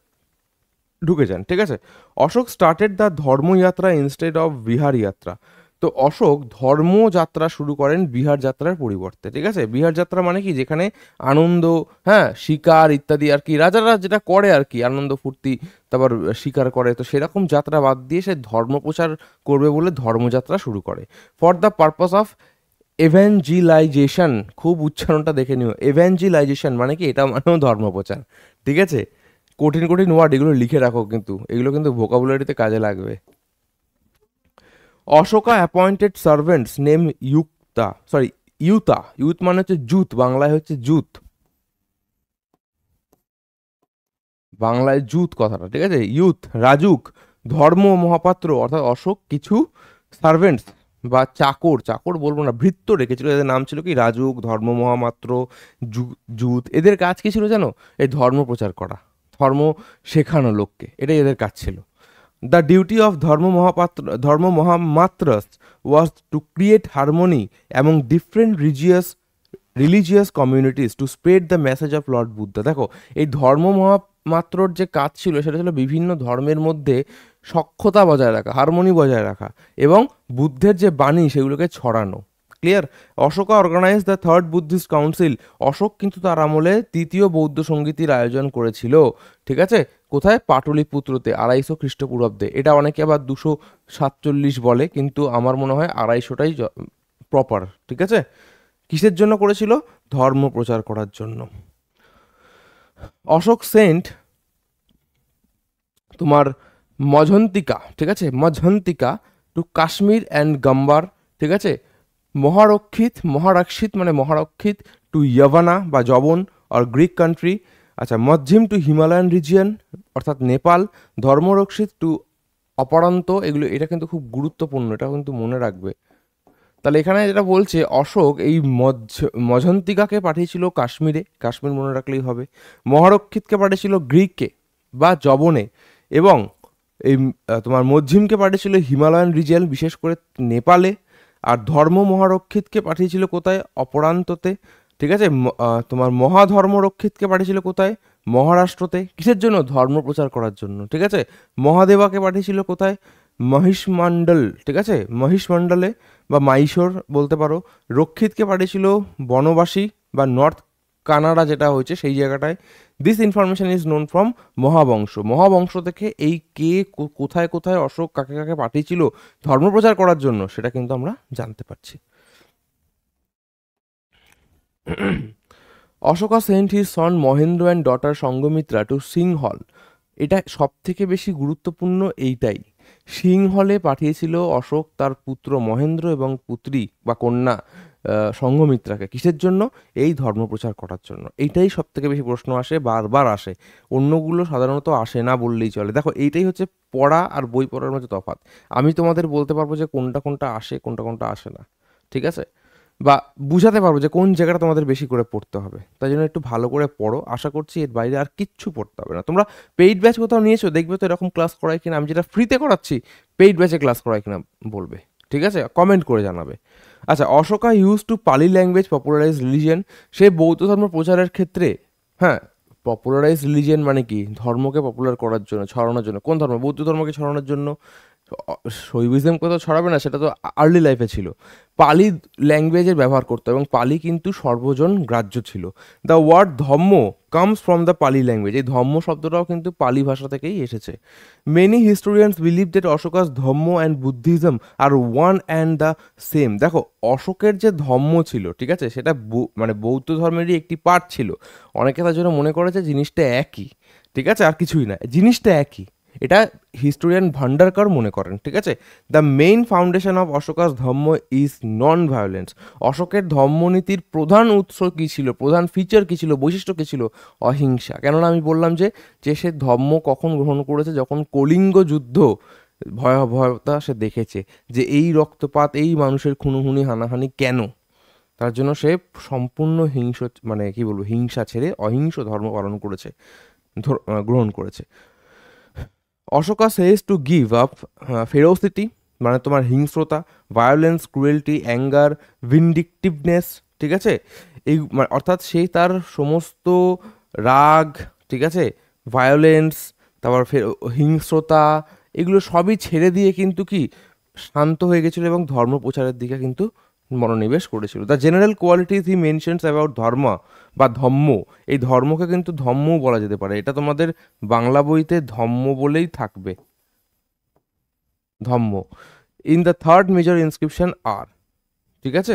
ঢুকে যান, ঠিক আছে। Ashok started the Dharmayatra instead of Vihar Yatra. তো অশোক ধর্মযাত্রা শুরু করেন বিহার যাত্রার পরিবর্তে, ঠিক আছে। বিহার যাত্রা মানে কি, যেখানে আনন্দ, হ্যাঁ, শিকার ইত্যাদি আর কি, রাজারা যেটা করে আর কি, আনন্দ ফুর্তি, তারপর শিকার করে, তো সেরকম যাত্রা বাদ দিয়ে সে ধর্ম প্রচার করবে বলে ধর্মযাত্রা শুরু করে। ফর দ্য পারপাস অফ এভেঞ্জিলাইজেশন, খুব উচ্চারণটা দেখে নিও, এভেঞ্জিলাইজেশন মানে কি, এটা মানেও ধর্মপ্রচার, ঠিক আছে। কঠিন কঠিন ওয়ার্ড, এগুলো লিখে রাখো, কিন্তু এগুলো কিন্তু ভোকাবুলারিতে কাজে লাগবে। Ashoka appointed servants name Yukta, sorry Yuta, Yuth মানে হচ্ছে জুত, বাংলায় হচ্ছে জুত, বাংলায় জুত কথাটা, ঠিক আছে। ইউথ, রাজুক, ধর্ম মহাপাত্র, অর্থাৎ অশোক কিছু সার্ভেন্টস বা চাকর, চাকর বলবো না, ভৃত্য রেখেছিল, এদের নাম ছিল কি, রাজুক, ধর্ম মহামাত্র, জুত। এদের কাজ কি ছিল জানো? এই ধর্ম প্রচার করা, ধর্ম শেখানো লোককে, এটাই এদের কাজ ছিল। The duty of Dharma Mahamatras was to create harmony among different religious communities to spread the message of lord Buddha. দেখো, এই ধর্ম মহামাত্রর যে কাজ ছিল সেটা ছিল বিভিন্ন ধর্মের মধ্যে সখ্যতা বজায় রাখা, হারমোনি বজায় রাখা, এবং বুদ্ধের যে বাণী সেগুলোকে ছড়ানো। Clear? Ashoka organise the third Buddhist council. Ashok কিন্তু তার আমলে তৃতীয় বৌদ্ধ সঙ্গীতির আয়োজন করেছিল, ঠিক আছে। কোথায়? পাটলিপুত্রতে, 250 খ্রিস্টপূর্বাব্দে। এটা অনেকে আবার 247 বলে, কিন্তু আমার মনে হয় 250টাই প্রপার, ঠিক আছে। কিসের জন্য করেছিল? ধর্ম প্রচার করার জন্য। অশোক সেন্ট তোমার মঝন্তিকা, ঠিক আছে, মঝন্তিকা টু কাশ্মীর অ্যান্ড গাম্বার, ঠিক আছে। মহারক্ষিত মানে মহারক্ষিত টু ইয়াভানা বা যবন আর গ্রিক কান্ট্রি। আচ্ছা, মধ্যিম টু হিমালয়ান রিজিয়ন অর্থাৎ নেপাল। ধর্মরক্ষিত টু অপরান্ত, এগুলো, এটা কিন্তু খুব গুরুত্বপূর্ণ, এটা কিন্তু মনে রাখবে। তাহলে এখানে যেটা বলছে, অশোক এই মঝন্তিকাকে পাঠিয়েছিল কাশ্মীরে, কাশ্মীর মনে রাখলেই হবে। মহারক্ষিতকে পাঠিয়েছিল গ্রিকে বা যবনে, এবং এই তোমার মধ্যিমকে পাঠিয়েছিল হিমালয়ান রিজিয়ন, বিশেষ করে নেপালে। আর ধর্ম মহারক্ষিতকে পাঠিয়েছিল কোথায়? অপরান্ততে, ঠিক আছে। তোমার মহাধর্মরক্ষিতকে পাঠিয়েছিল কোথায়? মহারাষ্ট্রতে। কিসের জন্য? ধর্ম প্রচার করার জন্য, ঠিক আছে। মহাদেবাকে পাঠিয়েছিল কোথায়? মহিষমণ্ডল, ঠিক আছে, মহিষমণ্ডলে বা মাইশোর বলতে পারো। রক্ষিতকে পাঠিয়েছিল বনবাসী বা নর্থ কানাডা, যেটা হয়েছে সেই জায়গাটায়। This information is known from Mahavamsa. Mahavamsa থেকে এই কে কোথায় কোথায় অশোক কাকে কাকে পাঠিয়েছিল ধর্মপ্রচার করার জন্য, সেটা কিন্তু আমরা জানতে পারছি। Ashoka sent his son Mahendra and daughter Sanghamitra to Sinhala. এটা সব থেকে বেশি গুরুত্বপূর্ণ, এইটাই। সিংহলে পাঠিয়েছিল অশোক তার পুত্র মহেন্দ্র এবং পুত্রী বা কন্যা সঙ্ঘমিত্রাকে। কিসের জন্য? এই ধর্ম প্রচার করার জন্য। এইটাই সব থেকে বেশি প্রশ্ন আসে, বারবার আসে, অন্যগুলো সাধারণত আসে না বললেই চলে। দেখো, এইটাই হচ্ছে পড়া আর বই পড়ার মধ্যে তফাৎ। আমি তোমাদের বলতে পারবো যে কোনটা কোনটা আসে, কোনটা কোনটা আসে না, ঠিক আছে, বা বুঝাতে পারবো যে কোন জায়গাটা তোমাদের বেশি করে পড়তে হবে। তাই জন্য একটু ভালো করে পড়ো। আশা করছি এর বাইরে আর কিচ্ছু পড়তে হবে না। তোমরা পেইড ব্যাচ কোথাও নিয়েছো, দেখবে তো এরকম ক্লাস করায় কিনা। আমি যেটা ফ্রিতে করাচ্ছি, পেইড ব্যাচে ক্লাস করায় কিনা বলবে, ঠিক আছে, কমেন্ট করে জানাবে। আচ্ছা, অশোকা ইউজ টু পালি ল্যাঙ্গুয়েজ পপুলারাইজ রিলিজিয়ন। সে বৌদ্ধ ধর্ম প্রচারের ক্ষেত্রে, হ্যাঁ, পপুলারাইজ রিলিজিয়ন মানে কি, ধর্মকে পপুলার করার জন্য, ছড়ানোর জন্য। কোন ধর্ম? বৌদ্ধ ধর্মকে ছড়ানোর জন্য। শৈবিজম কোথাও ছড়াবে না, সেটা তো আর্লি লাইফে ছিল। পালি ল্যাঙ্গুয়েজের ব্যবহার করতো, এবং পালি কিন্তু সর্বজন গ্রাহ্য ছিল। The word dhamma comes from the Pali language. এই ধম্ম শব্দটাও কিন্তু পালি ভাষা থেকেই এসেছে। Many historians believe that Ashoka's dhamma and Buddhism are one and the same. দেখো, অশোকের যে ধম্ম ছিল, ঠিক আছে, সেটা মানে বৌদ্ধ ধর্মেরই একটি পার্ট ছিল। অনেকে তার জন্য মনে করেছে জিনিসটা একই, ঠিক আছে, আর কিছুই না, জিনিসটা একই। এটা হিস্টোরিয়ান ভান্ডারকর মনে করেন, ঠিক আছে। The main foundation of Ashoka's Dhamma is non violence. অশোকের ধম্মনীতির প্রধান উৎস কী ছিল, প্রধান ফিচার কী ছিল, বৈশিষ্ট্য কী ছিল? অহিংসা। কেননা আমি বললাম যে যে সে ধম্ম কখন গ্রহণ করেছে? যখন কলিঙ্গ যুদ্ধ ভয়াবহতা সে দেখেছে, যে এই রক্তপাত, এই মানুষের খুনোখুনি হানাহানি কেন, তার জন্য সে সম্পূর্ণ মানে কি বলবো, হিংসা ছেড়ে অহিংস ধর্ম পালন করেছে, গ্রহণ করেছে। Ashoka says to give up ferocity, মানে তোমার হিংস্রতা, ভায়োলেন্স, ক্রুয়েলটি, অ্যাঙ্গার, ভিন্ডিকটিভনেস, ঠিক আছে। এই অর্থাৎ সেই তার সমস্ত রাগ, ঠিক আছে, ভায়োলেন্স, তারপর ফের হিংস্রতা, এগুলো সবই ছেড়ে দিয়ে কিন্তু কি শান্ত হয়ে গেছিল এবং ধর্ম প্রচারের দিকে কিন্তু মনোনিবেশ করেছিল। The general qualities he mentions about ধর্ম বা ধম্ম, এই ধর্মকে কিন্তু ধম্মও বলা যেতে পারে, এটা তোমাদের বাংলা বইতে ধম্ম বলেই থাকবে, Dhamma. In the third major inscription are, ঠিক আছে,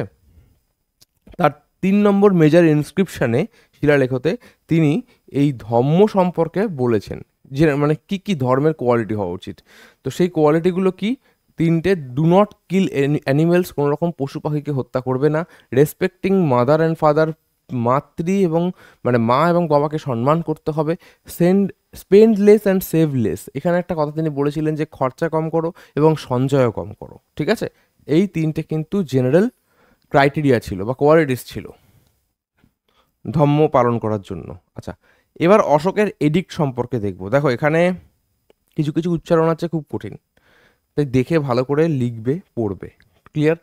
তার 3 নম্বর মেজর ইনস্ক্রিপশনে শিলালেখতে তিনি এই ধম্ম সম্পর্কে বলেছেন, যে মানে কি কি ধর্মের কোয়ালিটি হওয়া উচিত। তো সেই কোয়ালিটিগুলো কি, 3টে: ডু নট কিল অ্যানিমেলস, কোনো রকম পশু পাখিকে হত্যা করবে না; রেসপেক্টিং মাদার অ্যান্ড ফাদার, মাতৃ এবং মানে মা এবং বাবাকে সম্মান করতে হবে; spend less and save less, এখানে একটা কথা তিনি বলেছিলেন যে খরচা কম করো এবং সঞ্চয়ও কম করো, ঠিক আছে। এই 3টে কিন্তু জেনারেল ক্রাইটেরিয়া ছিল বা কোয়ালিটিস ছিল ধম্ম পালন করার জন্য। আচ্ছা, এবার অশোকের এডিক্ট সম্পর্কে দেখবো। দেখো এখানে কিছু কিছু উচ্চারণ আছে খুব কঠিন, তাই দেখে ভালো করে লিখবে, পড়বে, ক্লিয়ার।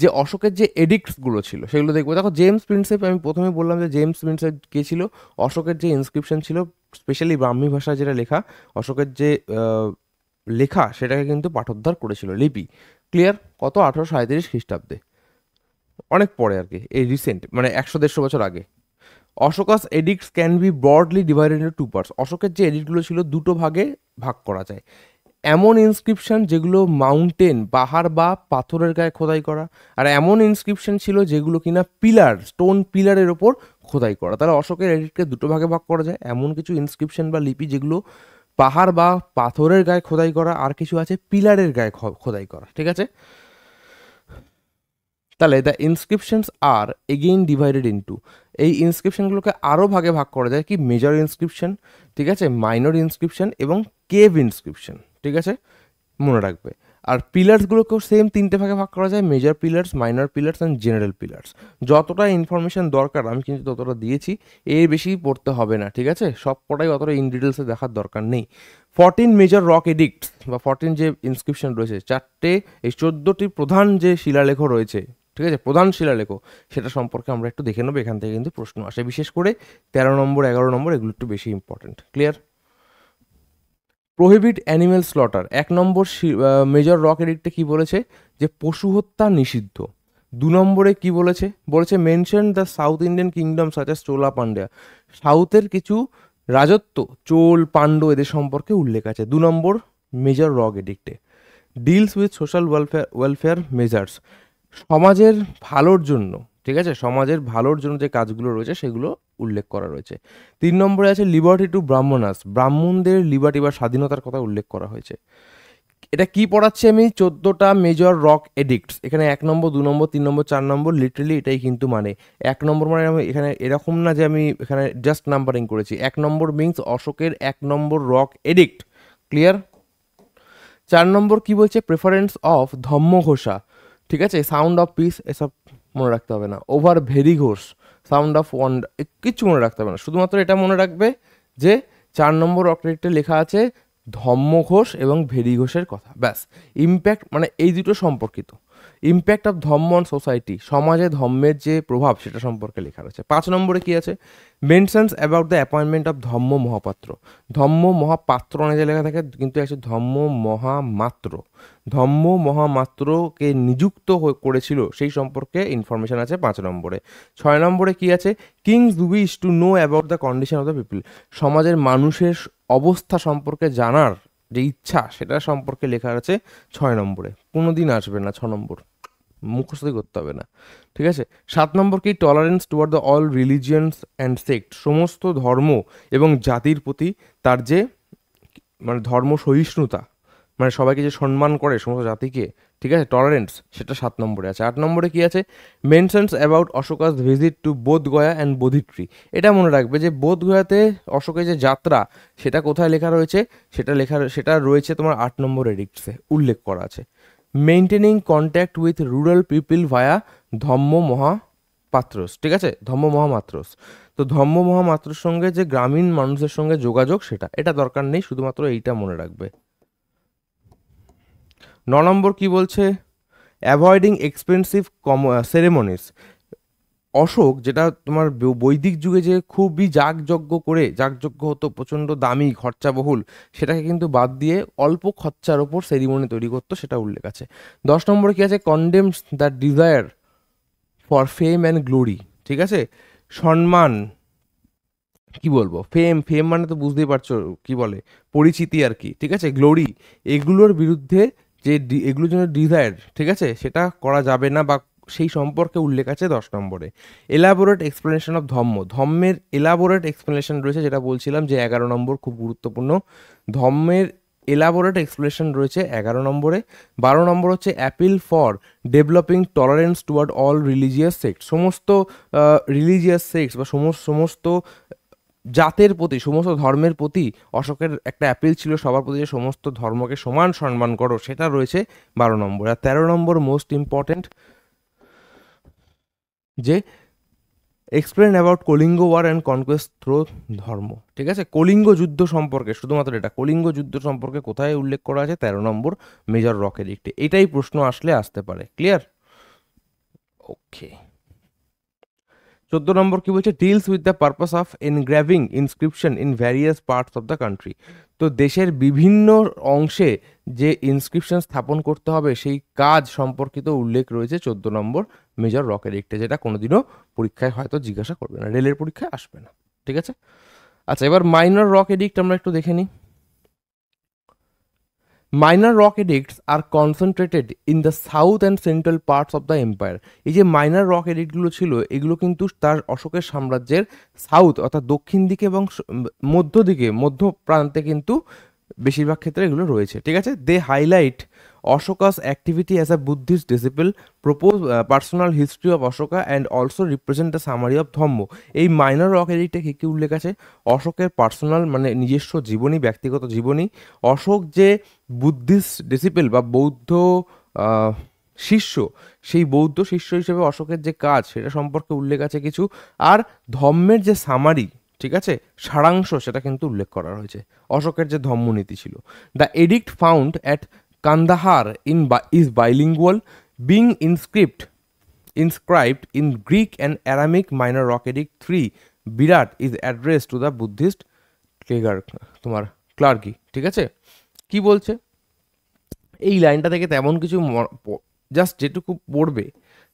যে অশোকের যে এডিক্টসগুলো ছিল সেগুলো দেখবো। দেখো জেমস প্রিন্সেপ, আমি প্রথমে বললাম যে জেমস প্রিন্সেপ কে ছিল, অশোকের যে ইনস্ক্রিপশন ছিল স্পেশালি ব্রাহ্মী ভাষায় যেটা লেখা, অশোকের যে লেখা সেটাকে কিন্তু পাঠোদ্ধার করেছিল, লিপি, ক্লিয়ার। কত, 1837 খ্রিস্টাব্দে, অনেক পরে আর কি, এই রিসেন্ট, মানে 100-150 বছর আগে। Ashoka's edicts can be broadly divided into 2 parts, অশোকের যে এডিক্টগুলো ছিল দুটো ভাগে ভাগ করা যায়। এমন ইনস্ক্রিপশন যেগুলো মাউন্টেন, পাহাড় বা পাথরের গায়ে খোদাই করা, আর এমন ইনস্ক্রিপশন ছিল যেগুলো কিনা পিলার, স্টোন পিলারের ওপর খোদাই করা। তাহলে অশোকের এডিটকে দুটো ভাগে ভাগ করা যায়, এমন কিছু ইনস্ক্রিপশন বা লিপি যেগুলো পাহাড় বা পাথরের গায়ে খোদাই করা, আর কিছু আছে পিলারের গায়ে খোদাই করা, ঠিক আছে। তাহলে the inscriptions are again divided into, এই ইনস্ক্রিপশনগুলোকে আরও ভাগে ভাগ করা যায় কি, মেজর ইনস্ক্রিপশন, ঠিক আছে, মাইনর ইনস্ক্রিপশন এবং কেভ ইনস্ক্রিপশন, ঠিক আছে, মনে রাখবে। আর পিলার্সগুলোকেও সেম 3টে ভাগে ভাগ করা যায়, major pillars, minor pillars and general pillars. যতটা ইনফরমেশন দরকার আমি কিন্তু ততটা দিয়েছি, এর বেশি পড়তে হবে না, ঠিক আছে, সব কটাই অতটা ইন ডিটেলসে দেখার দরকার নেই। 14 মেজর রক এডিক্টস বা 14 যে ইনস্ক্রিপশন রয়েছে, 4টে, এই 14টি প্রধান যে শিলালেখ রয়েছে, ঠিক আছে, প্রধান শিলালেখ, সেটা সম্পর্কে আমরা একটু দেখে নেবো। এখান থেকে কিন্তু প্রশ্ন আসে, বিশেষ করে 13 নম্বর, 11 নম্বর, এগুলো একটু বেশি ইম্পর্টেন্ট, ক্লিয়ার। প্রোহিবিট অ্যানিমেল স্লটার, 1 নম্বর মেজর রক এডিক্টে কি বলেছে, যে পশু হত্যা নিষিদ্ধ। 2 নম্বরে কি বলেছে, বলেছে mention the South Indian kingdom such as Chola Pandya, সাউথের কিছু রাজত্ব, চোল, পাণ্ড, এদের সম্পর্কে উল্লেখ আছে 2 নম্বর মেজর রক এডিক্টে। Deals with social welfare measures, সমাজের ভালোর জন্য, ঠিক আছে, সমাজের ভালোর জন্য যে কাজগুলো রয়েছে সেগুলো উল্লেখ করা রয়েছে। 3 নম্বরে আছে লিবার্টি টু ব্রাহ্মণাস, ব্রাহ্মণদের লিবার্টি বা স্বাধীনতার কথা উল্লেখ করা হয়েছে। এটা কি পড়াচ্ছি আমি, 14টা মেজর রক এডিক্টস, এখানে 1 নম্বর, 2 নম্বর, 3 নম্বর, 4 নম্বর, লিটারেলি এটাই কিন্তু মানে 1 নম্বর, মানে আমি এখানে এরকম না যে আমি এখানে জাস্ট নাম্বারিং করেছি, 1 নম্বর মিনস অশোকের 1 নম্বর রক এডিক্ট, ক্লিয়ার। 4 নম্বর কি বলছে, প্রেফারেন্স অফ ধম্মঘোষা, ঠিক আছে, সাউন্ড অফ পিস, এসব মনে রাখতে হবে না। Over very Ghosh, sound of wonder, কিচ্ছু মনে রাখতে হবে না, শুধুমাত্র এটা মনে রাখবে যে 4 নম্বর অক্টেটে লেখা আছে ধম্মঘোষ এবং ভেরি ঘোষের কথা, ব্যাস। ইম্প্যাক্ট মানে এই দুটো সম্পর্কিত, impact of Dhamma on society, সমাজে ধম্মের যে প্রভাব সেটা সম্পর্কে লেখা রয়েছে। 5 নম্বরে কি আছে, mentions about the appointment of dhamma mahapatra, dhamma mahapatra অনেক লেখা থাকে কিন্তু আছে ধম্ম মহামাত্র, ধম্ম মহামাত্রকে নিযুক্ত করেছিল সেই সম্পর্কে ইনফরমেশন আছে 5 নম্বরে। 6 নম্বরে কি আছে, king's wish to know about the condition of the people, সমাজের মানুষের অবস্থা সম্পর্কে জানার যে ইচ্ছা সেটা সম্পর্কে লেখা আছে 6 নম্বরে। কোনোদিন আসবে না 6 নম্বর, মুখস্থ করতে হবে না, ঠিক আছে। 7 নম্বর কি, tolerance toward the all religions and sect, সমস্ত ধর্ম এবং জাতির প্রতি তার যে মানে ধর্ম সহিষ্ণুতা, মানে সবাইকে যে সম্মান করে সমস্ত জাতিকে, ঠিক আছে, টলারেন্স, সেটা 7 নম্বরে আছে। 8 নম্বরে কি আছে, mentions about Ashoka's visit to Bodhgaya and Bodhi tree, এটা মনে রাখবে যে বোধগয়াতে অশোকের যে যাত্রা সেটা কোথায় লেখা রয়েছে, সেটা রয়েছে তোমার 8 নম্বর এডিক্টসে উল্লেখ করা আছে। Maintaining contact with rural people via Dhamma Mahapatras, ঠিক আছে, ধম্ম মহামাত্রস, তো ধম্ম মহামাত্রর সঙ্গে যে গ্রামীণ মানুষের সঙ্গে যোগাযোগ এটা দরকার নেই, শুধুমাত্র এইটা মনে রাখবে। 9 নম্বর কি বলছে, অ্যাভয়েডিং এক্সপেন্সিভ সেরেমনিস, অশোক, যেটা তোমার বৈদিক যুগে যে খুবই যাগযজ্ঞ হতো, প্রচণ্ড দামি খরচাবহুল, সেটাকে কিন্তু বাদ দিয়ে অল্প খরচার ওপর সেরিমনি তৈরি করতো, সেটা উল্লেখ আছে। 10 নম্বরে কি আছে? Condemns the desire for fame and glory. ঠিক আছে, সম্মান, কি বলবো, ফেম, ফেম মানে তো বুঝতেই পারছো কি বলে, পরিচিতি আর কি, ঠিক আছে, গ্লোরি, এগুলোর বিরুদ্ধে যে এগুলোর জন্য ডিজায়ার, ঠিক আছে, সেটা করা যাবে না, বা সেই সম্পর্কে উল্লেখ আছে 10 নম্বরে। এলাবোরেট এক্সপ্লেনেশন অফ ধম্ম, ধম্মের এলাবোরেট এক্সপ্লেনেশন রয়েছে, যেটা বলছিলাম যে 11 নম্বর খুব গুরুত্বপূর্ণ। ধম্মের এলাবোরেট এক্সপ্লেনেশন রয়েছে 11 নম্বরে। 12 নম্বর হচ্ছে appeal for developing tolerance toward all religious sect, সমস্ত রিলিজিয়াস সেক্ট বা সমস্ত জাতের প্রতি, সমস্ত ধর্মের প্রতি অশোকের একটা অ্যাপিল ছিল, সবার প্রতি যে সমস্ত ধর্মকে সমান সম্মান করো, সেটা রয়েছে 12 নম্বর। আর 13 নম্বর মোস্ট ইম্পর্টেন্ট, যে explain about Kalinga war and conquest through dharma. ঠিক আছে, কলিঙ্গ যুদ্ধ সম্পর্কে, শুধুমাত্র এটা, কলিঙ্গ যুদ্ধ সম্পর্কে কোথায় উল্লেখ করা আছে? 13 নম্বর মেজর রক এডিক্টে। এটাই প্রশ্ন আসতে পারে। ক্লিয়ার? ওকে। 14 নম্বর কি বলছে? Deals with the purpose of engraving inscription in various parts of the country. তো দেশের বিভিন্ন অংশে যে ইনস্ক্রিপশন স্থাপন করতে হবে, সেই কাজ সম্পর্কিত উল্লেখ রয়েছে 14 নম্বর মেজর রক এডিক্টে, যেটা কোনোদিনও পরীক্ষায় হয়তো জিজ্ঞাসা করবে না, রেলের পরীক্ষায় আসবে না। ঠিক আছে, আচ্ছা, এবার মাইনর রক এডিক্ট আমরা একটু দেখে নিই। মাইনর রক এডিক্টস আর concentrated in the south and central parts of the empire. এই যে মাইনর রক এডিক্টগুলো ছিল, এগুলো কিন্তু তার অশোকের সাম্রাজ্যের সাউথ অর্থাৎ দক্ষিণ দিকে এবং মধ্য প্রান্তে কিন্তু বেশিরভাগ ক্ষেত্রে এগুলো রয়েছে। ঠিক আছে, they highlight Ashoka's activity as a Buddhist disciple, propose personal history of Ashoka and also represent the summary of Dhamma. এই মাইনর রক এডিক্টে কী কী উল্লেখ আছে? অশোকের পার্সোনাল মানে নিজস্ব জীবনী, ব্যক্তিগত জীবনী, অশোক যে বুদ্ধিস্ট ডিসিপল বা বৌদ্ধ শিষ্য, সেই বৌদ্ধ শিষ্য হিসেবে অশোকের যে কাজ, সেটা সম্পর্কে উল্লেখ আছে কিছু, আর ধম্মের যে সামারি, ঠিক আছে, সারাংশ, সেটা কিন্তু উল্লেখ করা হয়েছে, অশোকের যে ধম্মনীতি ছিল। The addict found at Kandahar is bilingual, being inscribed in Greek and Aramaic. Minor Rock Edict 3 Virat is addressed to the Buddhist তোমার ক্লার্কি। ঠিক আছে, কি বলছে এই লাইনটা থেকে? তেমন কিছু, জাস্ট যেটুকু পড়বে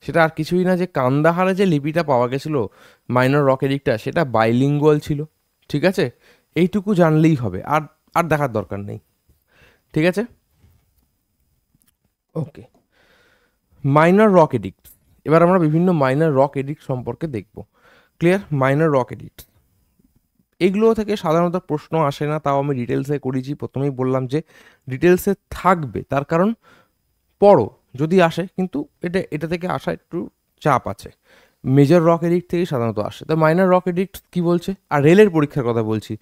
সেটা আর কিছুই না, যে কান্দাহারে যে লিপিটা পাওয়া গেছিল মাইনর রক এডিক্টটা, সেটা বাইলিঙ্গুয়াল ছিল। ঠিক আছে, এইটুকু জানলেই হবে, আর আর দেখার দরকার নেই। ঠিক আছে, ওকে। মাইনর রক এডিক্ট, এবার আমরা বিভিন্ন মাইনর রক এডিক্ট সম্পর্কে দেখব। ক্লিয়ার? মাইনর রক এডিক্ট, এগুলো থেকে সাধারণত প্রশ্ন আসে না, তাও আমি ডিটেলসে করেছি। প্রথমেই বললাম যে ডিটেলসে থাকবে, তার কারণ পড়ো যদি আসে, কিন্তু এটা থেকে আসা একটু চাপ আছে। মেজর রক এডিক্ট থেকেই সাধারণত আসে। তো মাইনর রক এডিক্ট কি বলছে? আর রেলের পরীক্ষার কথা বলছি,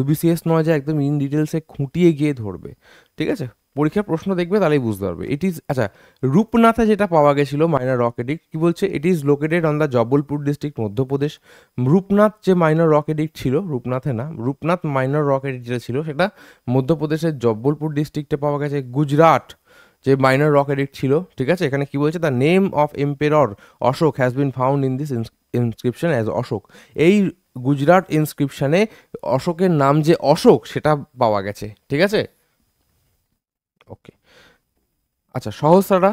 WBCS নয় যে একদম ইন ডিটেলসে খুঁটিয়ে গিয়ে ধরবে। ঠিক আছে, পরীক্ষার প্রশ্ন দেখবে, তাহলেই বুঝতে পারবে। আচ্ছা, রূপনাথে যেটা পাওয়া গেছিল মাইনর রক এডিক্ট, কি বলছে? ইট is located on the Jabalpur district, Madhya Pradesh. Rupnath যে মাইনর রক এডিক্ট ছিল, রূপনাথে না, রূপনাথ মাইনর রক এডিক্ট যেটা ছিল, সেটা মধ্যপ্রদেশের জব্বলপুর ডিস্ট্রিক্টে পাওয়া গেছে। গুজরাট যে মাইনর রক এডিক্ট ছিল, ঠিক আছে, এখানে কি বলছে? The name of emperor Ashoka has been found in this inscription as Ashoka. এই গুজরাট ইনস্ক্রিপশনে অশোকের নাম যে অশোক, সেটা পাওয়া গেছে। ঠিক আছে, ওকে। আচ্ছা, সহস্রারা,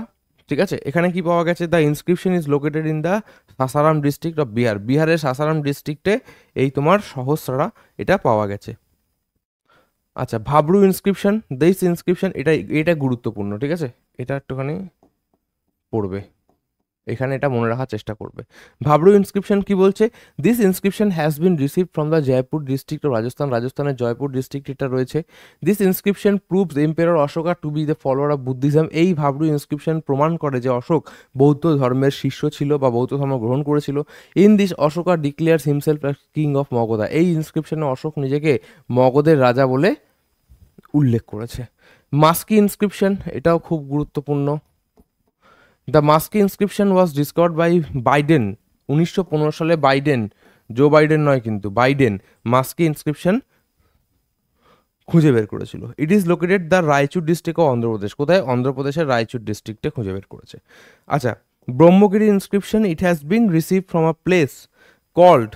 ঠিক আছে, এখানে কি পাওয়া গেছে? The inscription is located in the Sasaram district of Bihar. বিহারের সাসারাম ডিস্ট্রিক্টে এই তোমার সহস্রারা, এটা পাওয়া গেছে। আচ্ছা, ভাবরু ইনস্ক্রিপশন, দিস ইনস্ক্রিপশন, এটা গুরুত্বপূর্ণ। ঠিক আছে, এটা একটুখানি পড়বে, এখানে এটা মনে রাখার চেষ্টা করবে। ভাবরু ইনস্ক্রিপশন কি বলছে? This inscription has been received from the Jaipur district of Rajasthan. রাজস্থানের জয়পুর ডিস্ট্রিক্ট এটা রয়েছে। This inscription proves emperor Ashoka to be the follower of Buddhism. এই ভাবরু ইনস্ক্রিপশন প্রমাণ করে যে অশোক বৌদ্ধ ধর্মের শিষ্য ছিল বা বৌদ্ধ ধর্ম গ্রহণ করেছিল। In this Ashoka declares himself as king of Magadha. এই ইনস্ক্রিপশনে অশোক নিজেকে মগধের রাজা বলে উল্লেখ করেছে। মাস্কি ইনস্ক্রিপশন, এটাও খুব গুরুত্বপূর্ণ। The Maski inscription was discovered by Beadon, 1915 সালে বাইডেন, জো বাইডেন নয় কিন্তু, বাইডেন মাস্কি ইনস্ক্রিপশন খুঁজে বের করেছিল। It is located the Raichur district of Andhra Pradesh. কোথায়? অন্ধ্রপ্রদেশের রায়চুর ডিস্ট্রিক্টে খুঁজে বের করেছে। আচ্ছা, Brahmagiri inscription, it has been receive from a place called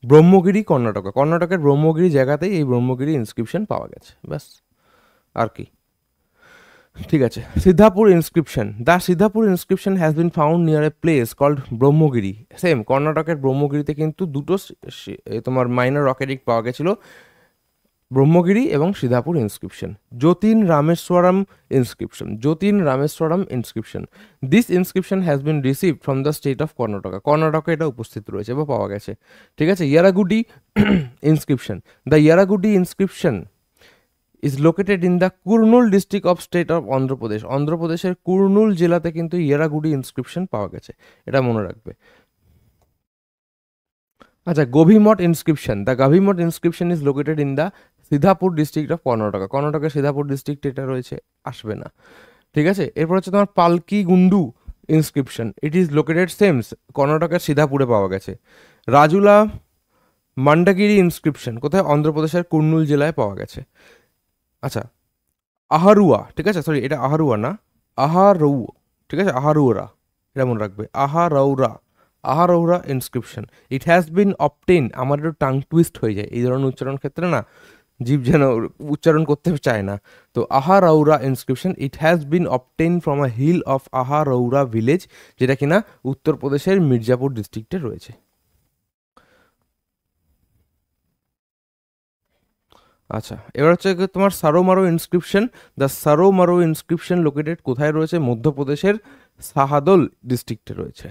Brahmagiri, Karnataka. কর্ণাটকের ব্রহ্মগিরি জায়গাতেই এই ব্রহ্মগিরি ইনস্ক্রিপশন পাওয়া গেছে, ব্যাস। আর কি, ঠিক আছে। Siddapur inscription, the Siddapur inscription has been found near a place called Brahmagiri. Same কর্ণাটকের ব্রহ্মগিরিতে কিন্তু দুটো তোমার মাইনর রকেরিক পাওয়া গেছিল, ব্রহ্মগিরি এবং Siddapur inscription. Jatin Rameshwaram inscription, Jatin Rameshwaram inscription, this inscription has been receive from the state of Karnataka, কর্ণাটকে এটা উপস্থিত রয়েছে বা পাওয়া গেছে, ঠিক আছে। Yerragudi inscription, the Yerragudi inscription is located in the Kurnool district of state of Andhra Pradesh, অন্ধ্রপ্রদেশের কুর্নুল জেলাতে কিন্তু ইয়ারাগুডি ইনস্ক্রিপশন পাওয়া গেছে, এটা মনে রাখবে। আচ্ছা, Gavimath inscription, the Gavimath inscription is located in the Siddapur district of Karnataka, কর্ণাটকের সিদ্ধাপুর ডিস্ট্রিক্ট এটা রয়েছে, আসবে না, ঠিক আছে। এরপর হচ্ছে তোমার পালকি গুন্ডু ইনস্ক্রিপশন, ইট ইজ লোকেটেড সেমস, কর্ণাটকের সিদ্ধাপুরে পাওয়া গেছে। রাজুলা মান্ডাগিরি ইনস্ক্রিপশন কোথায়, অন্ধ্রপ্রদেশের কুর্নুল জেলায় পাওয়া গেছে। আচ্ছা, আহারুয়া, ঠিক আছে, সরি এটা আহারুয়া না, আহারৌ, ঠিক আছে, আহারুরা, এটা মনে রাখবে, Ahraura, Ahraura inscription, it has been obtained, আমার একটু টাং টুইস্ট হয়ে যায় এই ধরনের উচ্চারণ ক্ষেত্রে না, জীব যেন উচ্চারণ করতে চায় না। তো Ahraura inscription, it has been obtained from a hill of Ahraura village, যেটা কিনা উত্তরপ্রদেশের মির্জাপুর ডিস্ট্রিক্টে রয়েছে। আচ্ছা, এবার হচ্ছে তোমার সারোমারো ইনস্ক্রিপশন, দ্য সারোমারো ইনস্ক্রিপশন লোকেটেড কোথায় রয়েছে, মধ্যপ্রদেশের সাহাদল ডিস্ট্রিক্টে রয়েছে।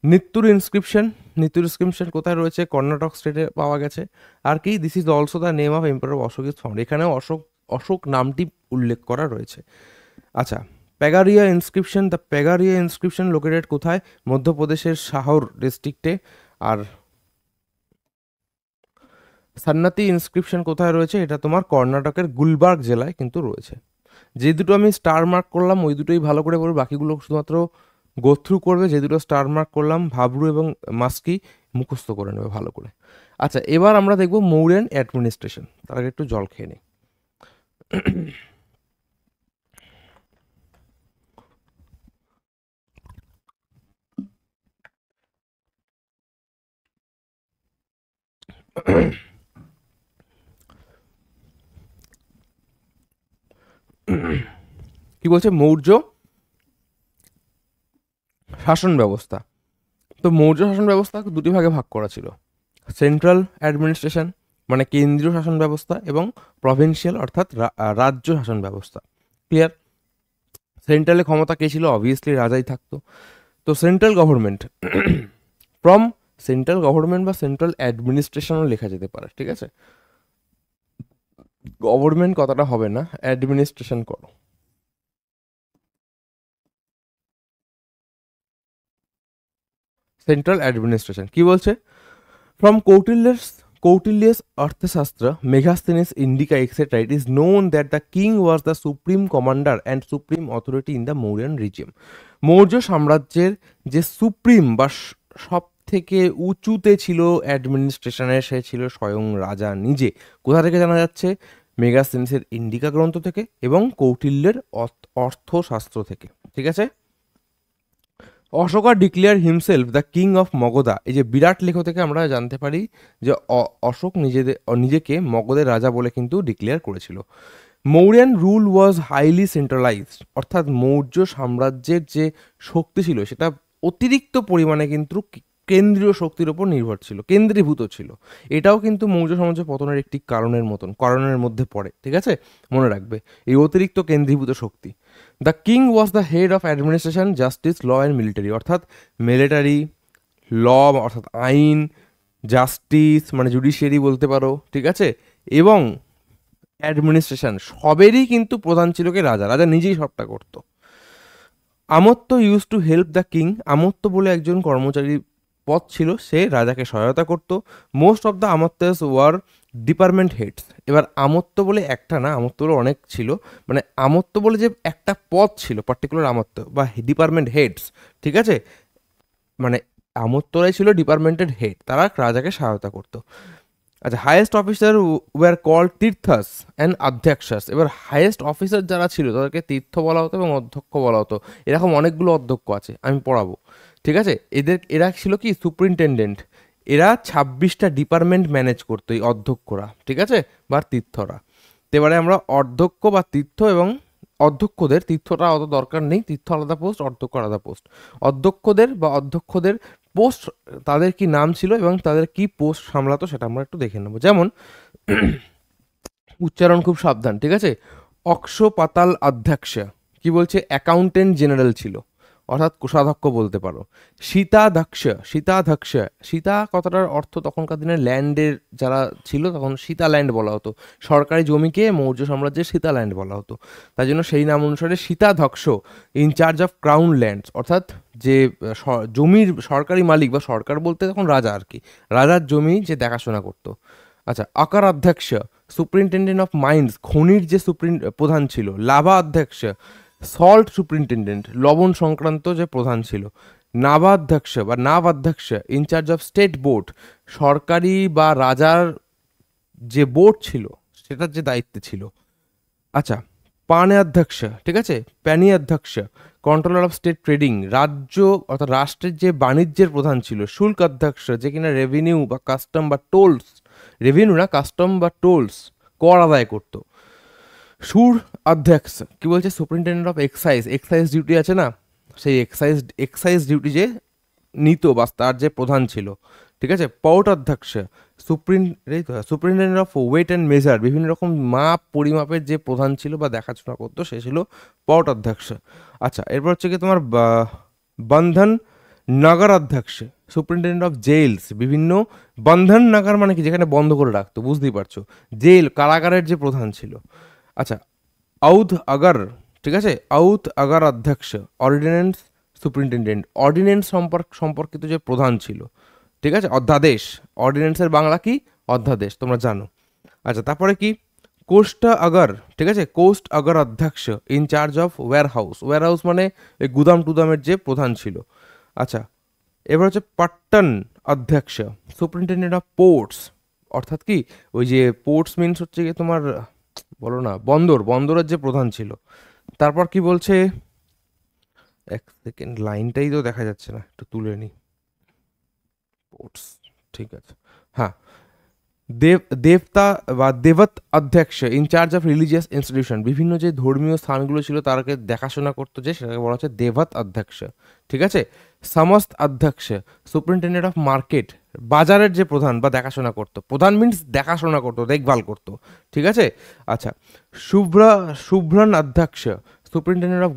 নিত্তুর ইনস্ক্রিপশন, নিত্তুর ইনস্ক্রিপশন কোথায় রয়েছে, কর্ণাটক স্টেটে পাওয়া গেছে। আর কি, this is also the name of emperor Ashoka is found, এখানেও অশোক, অশোক নামটি উল্লেখ করা রয়েছে। আচ্ছা, Pagaria inscription, the Pagaria inscription located কোথায়, মধ্যপ্রদেশের শাহর ডিস্ট্রিক্টে। আর সান্নাতি ইনস্ক্রিপশন কোথায় রয়েছে, এটা তোমার কর্ণাটকের গুলবার্গ জেলায় কিন্তু রয়েছে। যে দুটো আমি স্টার মার্ক করলাম ওই দুটোই ভালো করে পড়বে, বাকিগুলো শুধুমাত্র গো থ্রু করবে। যে দুটো স্টার মার্ক করলাম ভাবরু এবং মাস্কি মুখস্থ করে নেবে ভালো করে। আচ্ছা, এবার আমরা দেখব মৌর্যান অ্যাডমিনিস্ট্রেশন, তার আগে একটু জল খেয়ে নিই। কি বলছে, মৌর্য শাসন ব্যবস্থা। তো মৌর্য শাসন ব্যবস্থা দুটি ভাগে ভাগ করা ছিল, সেন্ট্রাল অ্যাডমিনিস্ট্রেশন মানে কেন্দ্রীয় শাসন ব্যবস্থা, এবং প্রভিন্সিয়াল অর্থাৎ রাজ্য শাসন ব্যবস্থা। ক্লিয়ার? সেন্ট্রালে ক্ষমতা কে ছিল, অবভিয়াসলি রাজাই থাকতো। তো central government, from central government বা সেন্ট্রাল অ্যাডমিনিস্ট্রেশনও লেখা যেতে পারে, ঠিক আছে। গভর্নমেন্ট কথাটা হবে না, অ্যাডমিনিস্ট্রেশন করো। সেন্ট্রাল অ্যাডমিনিস্ট্রেশন কি বলছে, from Kautilya's Arthashastra, Megasthenes Indica etcetera, it is known that the king was the supreme commander and supreme authority in the Mauryan regime. Maurya সাম্রাজ্যের যে সুপ্রিম বা সব থেকে উঁচুতে ছিল অ্যাডমিনিস্ট্রেশনের, সে ছিল স্বয়ং রাজা নিজে। কোথা থেকে জানা যাচ্ছে, মেগাস্থিনিসের ইন্ডিকা গ্রন্থ থেকে এবং কৌটিল্যের অর্থশাস্ত্র থেকে, ঠিক আছে। Ashoka declare himself the king of Magadha, এই যে বিরাট লেখ থেকে আমরা জানতে পারি যে অশোক নিজেকে মগধের রাজা বলে কিন্তু ডিক্লেয়ার করেছিল। মৌর্যান রুল ওয়াজ হাইলি সেন্ট্রালাইজড, অর্থাৎ মৌর্য সাম্রাজ্যের যে শক্তি ছিল সেটা অতিরিক্ত পরিমাণে কিন্তু কেন্দ্রীয় শক্তির ওপর নির্ভর ছিল, কেন্দ্রীভূত ছিল। এটাও কিন্তু মৌর্য সাম্রাজ্য পতনের একটি কারণের মধ্যে পড়ে, ঠিক আছে, মনে রাখবে এই অতিরিক্ত কেন্দ্রীভূত শক্তি। The king was the head of administration, justice, law and military, অর্থাৎ মিলিটারি, ল অর্থাৎ আইন, জাস্টিস মানে জুডিশিয়ারি বলতে পারো, ঠিক আছে, এবং অ্যাডমিনিস্ট্রেশন সবেরই কিন্তু প্রধান ছিল কে, রাজা। রাজা নিজেই সবটা করতো। Amatya use to help the king, Amatya বলে একজন কর্মচারী পদ ছিল, সে রাজাকে সহায়তা করত। Most of the Amatyas were department heads. এবার আমত্ত বলে একটা না, আমত্ত বলে অনেক ছিল, মানে আমত্ত বলে যে একটা পদ ছিল পার্টিকুলার আমত্ত বা ডিপার্টমেন্ট হেডস, ঠিক আছে, মানে আমত্তরাই ছিল ডিপার্টমেন্টের হেড, তারা রাজাকে সহায়তা করতো। আচ্ছা, হাইয়েস্ট অফিসার ওয়ার কল্ড তীর্থাস অ্যান্ড অধ্যক্ষাস। এবার হাইয়েস্ট অফিসার যারা ছিল তাদেরকে তীর্থ বলা হতো এবং অধ্যক্ষ বলা হতো। এরকম অনেকগুলো অধ্যক্ষ আছে, আমি পড়াবো, ঠিক আছে। এরা ছিল কি সুপ্রিনটেন্ডেন্ট। এরা 26টা ডিপার্টমেন্ট ম্যানেজ করতো এই অধ্যক্ষরা, ঠিক আছে, বা তীর্থরা। তো এবারে আমরা অধ্যক্ষ বা তীর্থ এবং অধ্যক্ষদের, তীর্থটা অত দরকার নেই, তীর্থ আলাদা পোস্ট, অধ্যক্ষ আলাদা পোস্ট। অধ্যক্ষদের পোস্ট, তাদের কি নাম ছিল এবং তাদের কি পোস্ট সামলাতো সেটা আমরা একটু দেখে নেবো। যেমন উচ্চারণ খুব সাবধান, ঠিক আছে। অক্ষপাতাল অধ্যক্ষ, কি বলছে, অ্যাকাউন্টেন্ট জেনারেল ছিল, অর্থাৎ কোষাধ্যক্ষ বলতে পারো। সীতা কথাটার অর্থ তখনকার দিনে ল্যান্ডের যারা ছিল তখন সীতা ল্যান্ড বলা হতো, সরকারি জমিকে মৌর্য সাম্রাজ্যের সীতা ল্যান্ড বলা হতো, তাই জন্য সেই নাম অনুসারে সীতাধ্যক্ষ, ইনচার্জ অফ ক্রাউন ল্যান্ডস, অর্থাৎ যে জমির সরকারি মালিক বা সরকার বলতে তখন রাজা আর কি, রাজার জমি যে দেখাশোনা করতো। আচ্ছা, আকার অধ্যক্ষ, সুপ্রিনটেন্ডেন্ট অফ মাইন্স, খনির যে প্রধান ছিল। লাভা অধ্যক্ষ, সল্ট সুপ্রিনটেন্ডেন্ট, লবণ সংক্রান্ত যে প্রধান ছিল। নাবাধ্যক্ষ বা নাবাধ্যক্ষ, ইনচার্জ অফ স্টেট বোর্ড, সরকারি বা রাজার যে বোর্ড ছিল সেটার যে দায়িত্বে ছিল। আচ্ছা, পানে অধ্যক্ষ, ঠিক আছে, প্যানি অধ্যক্ষ, কন্ট্রোলার অফ স্টেট ট্রেডিং, রাজ্য অর্থাৎ রাষ্ট্রের যে বাণিজ্যের প্রধান ছিল। শুল্ক অধ্যক্ষ, যে কিনা রেভিনিউ বা কাস্টম বা টোলস, রেভিনিউ না কাস্টম বা টোলস, কর আদায় করতো। সুর অধ্যক্ষ, কি বলছে, সুপারিনটেন্ডেন্ট অফ এক্সাইজ ডিউটি আছে না, সেই এক্সাইজ ডিউটি যে নিত বা তার যে প্রধান ছিল, ঠিক আছে। পোর্ট অধ্যক্ষ, superintendent of weight and measure, বিভিন্ন রকম মাপ পরিমাপের যে প্রধান ছিল বা দেখাশোনা করতো সে ছিল পোর্ট অধ্যক্ষ। আচ্ছা, এরপর হচ্ছে কি তোমার বন্ধন নগর অধ্যক্ষ, সুপ্রিনটেন্ডেন্ট অফ জেলস, বিভিন্ন বন্ধন নগর মানে কি, যেখানে বন্ধ করে রাখতো, বুঝতেই পারছো, জেল কারাগারের যে প্রধান ছিল। আচ্ছা, আউধ আগর, ঠিক আছে, আউধ আগর অধ্যক্ষ, অর্ডিন্যান্স সুপ্রিনটেন্ডেন্ট, অর্ডিন্যান্স সম্পর্কিত যে প্রধান ছিল, ঠিক আছে, অধ্যাদেশ, অর্ডিন্যান্সের বাংলা কি, অধ্যাদেশ, তোমরা জানো। আচ্ছা, তারপরে কি, কোস্ট আগর, ঠিক আছে, কোস্ট আগর অধ্যক্ষ, ইনচার্জ অফ ওয়্যার হাউস মানে এই গুদাম টুদামের যে প্রধান ছিল। আচ্ছা, এবার হচ্ছে পাট্টন অধ্যক্ষ, সুপ্রিনটেন্ডেন্ট অফ পোর্টস, অর্থাৎ কি, ওই যে পোর্টস মিনস হচ্ছে কি তোমার, বলো না, বন্দরের যে প্রধান ছিল। তারপর কি বলছে, এক সেকেন্ড, লাইনটাই তো দেখা যাচ্ছে না, একটু তুলে নি। পোর্টস, ঠিক আছে, হ্যাঁ, দেবতা বা দেবত অধ্যক্ষ, ইনচার্জ অফ রিলিজিয়াস ইনস্টিটিউশন, বিভিন্ন যে ধর্মীয় স্থানগুলো ছিল তারকে দেখাশোনা করতো যে, সেটাকে বলা হচ্ছে দেবত অধ্যক্ষ, ঠিক আছে। সমস্ত অধ্যক্ষ, সুপ্রিনটেন্ডেন্ট অফ মার্কেট, বাজারের যে প্রধান বা দেখাশোনা করতো, প্রধান মিন্স দেখাশোনা করতো, দেখভাল করতো, ঠিক আছে। আচ্ছা, শুভ্রন অধ্যক্ষ, সুপ্রিনটেন্ডেন্ট অফ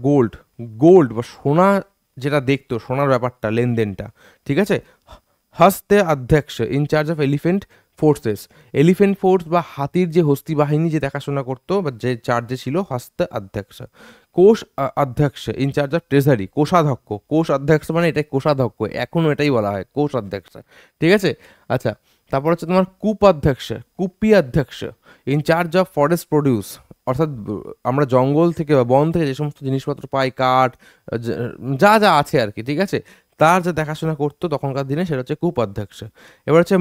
গোল্ড বা সোনা, যেটা দেখতো সোনার ব্যাপারটা, লেনদেনটা, ঠিক আছে। হস্তে অধ্যক্ষ, ইনচার্জ অফ এলিফেন্ট ফোর্স বা হাতির যে হস্তি বাহিনী যে দেখাশোনা করতো বা যে চার্জে ছিল, হস্তে অধ্যক্ষ। কোষ অধ্যক্ষ, ইনচার্জ অফ ট্রেজারি, কোষ অধ্যক্ষ মানে এটাই কোষাধ্যক্ষ, এখনও এটাই বলা হয় কোষ অধ্যক্ষ, ঠিক আছে। আচ্ছা, তারপর হচ্ছে তোমার কুপি অধ্যক্ষ, ইনচার্জ অফ ফরেস্ট প্রডিউস, অর্থাৎ আমরা জঙ্গল থেকে বা বন থেকে যে সমস্ত জিনিসপত্র পাই, কাঠ, যা যা আছে আর কি, ঠিক আছে, তার যে দেখাশোনা করতো তখনকার দিনে সেটা হচ্ছে কূপ অধ্যক্ষ। এবার হচ্ছে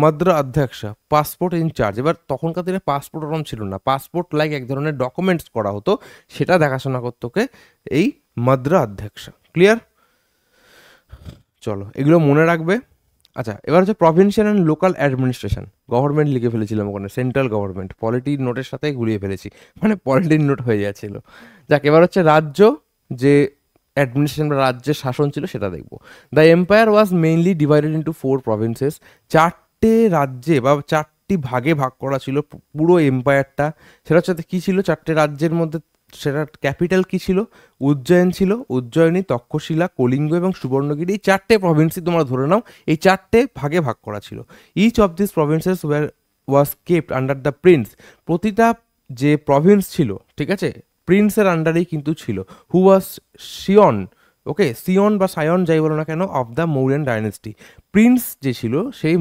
মদ্র অধ্যক্ষ, পাসপোর্ট ইনচার্জ। এবার তখনকার দিনে পাসপোর্ট ওরকম ছিল না, পাসপোর্ট লাইক এক ধরনের ডকুমেন্টস করা হতো, সেটা দেখাশোনা করতো কে, এই মদ্র অধ্যক্ষ। ক্লিয়ার? চলো, এগুলো মনে রাখবে। আচ্ছা, এবার হচ্ছে provincial and local administration, government লিখে ফেলেছিলাম ওখানে, সেন্ট্রাল গভর্নমেন্ট, পলিটির নোটের সাথে গুলিয়ে ফেলেছি, মানে পলিটির নোট হয়ে যাচ্ছিল। যাক, এবার হচ্ছে রাজ্য, যে অ্যাডমিনিস্ট্রেশন বা রাজ্যের শাসন ছিল সেটা দেখবো। The empire was mainly divided into 4 provinces, চারটে রাজ্যে বা চারটি ভাগে ভাগ করা ছিল পুরো এম্পায়ারটা। সেটা হচ্ছে কী ছিল, চারটে রাজ্যের মধ্যে সেটার ক্যাপিটাল কী ছিল, উজ্জয়িনী, তক্ষশিলা, কলিঙ্গ এবং সুবর্ণগিরি, এই চারটে প্রভিন্সই তোমরা ধরে নাও, এই চারটে ভাগে ভাগ করা ছিল। Each of this provinces was kept under the prince, প্রতিটা যে প্রভিন্স ছিল, ঠিক আছে, প্রিন্সের আন্ডারেই কিন্তু ছিল। হু ওয়াজ সিয়ন, ওকে, সিয়ন বা সায়ন যাই বলো না কেন, অফ দ্য মৌর্যান ডাইনেস্টি, প্রিন্স যে ছিল সেই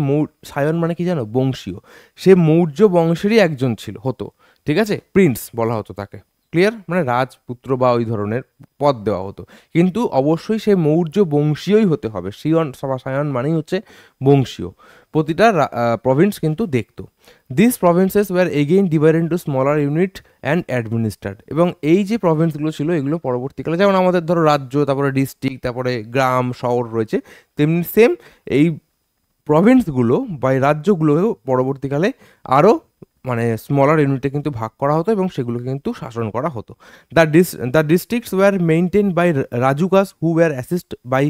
সায়ন মানে কি জানো, বংশীয়, সে মৌর্য বংশেরই একজন ছিল, হতো, ঠিক আছে, প্রিন্স বলা হতো তাকে। ক্লিয়ার? মানে রাজপুত্র বা ওই ধরনের পদ দেওয়া হতো, কিন্তু অবশ্যই সে মৌর্য বংশীয়ই হতে হবে। সায়ন মানেই হচ্ছে বংশীয়। প্রতিটা প্রভিন্স কিন্তু দেখতো। This provinces were again divided into smaller unit and administrated. এবং এই যে প্রভিন্সগুলো ছিল এগুলো পরবর্তীকালে, যেমন আমাদের ধরো রাজ্য, তারপরে ডিস্ট্রিক্ট, তারপরে গ্রাম শহর রয়েছে, তেমনি সেম এই প্রভিন্সগুলো বা এই রাজ্যগুলোও পরবর্তীকালে আরও মানে স্মলার ইউনিটে কিন্তু ভাগ করা হতো এবং সেগুলোকে কিন্তু শাসন করা হতো। The districts were maintain by রাজুকাস হু ওয়ার অ্যাসিস্ট বাই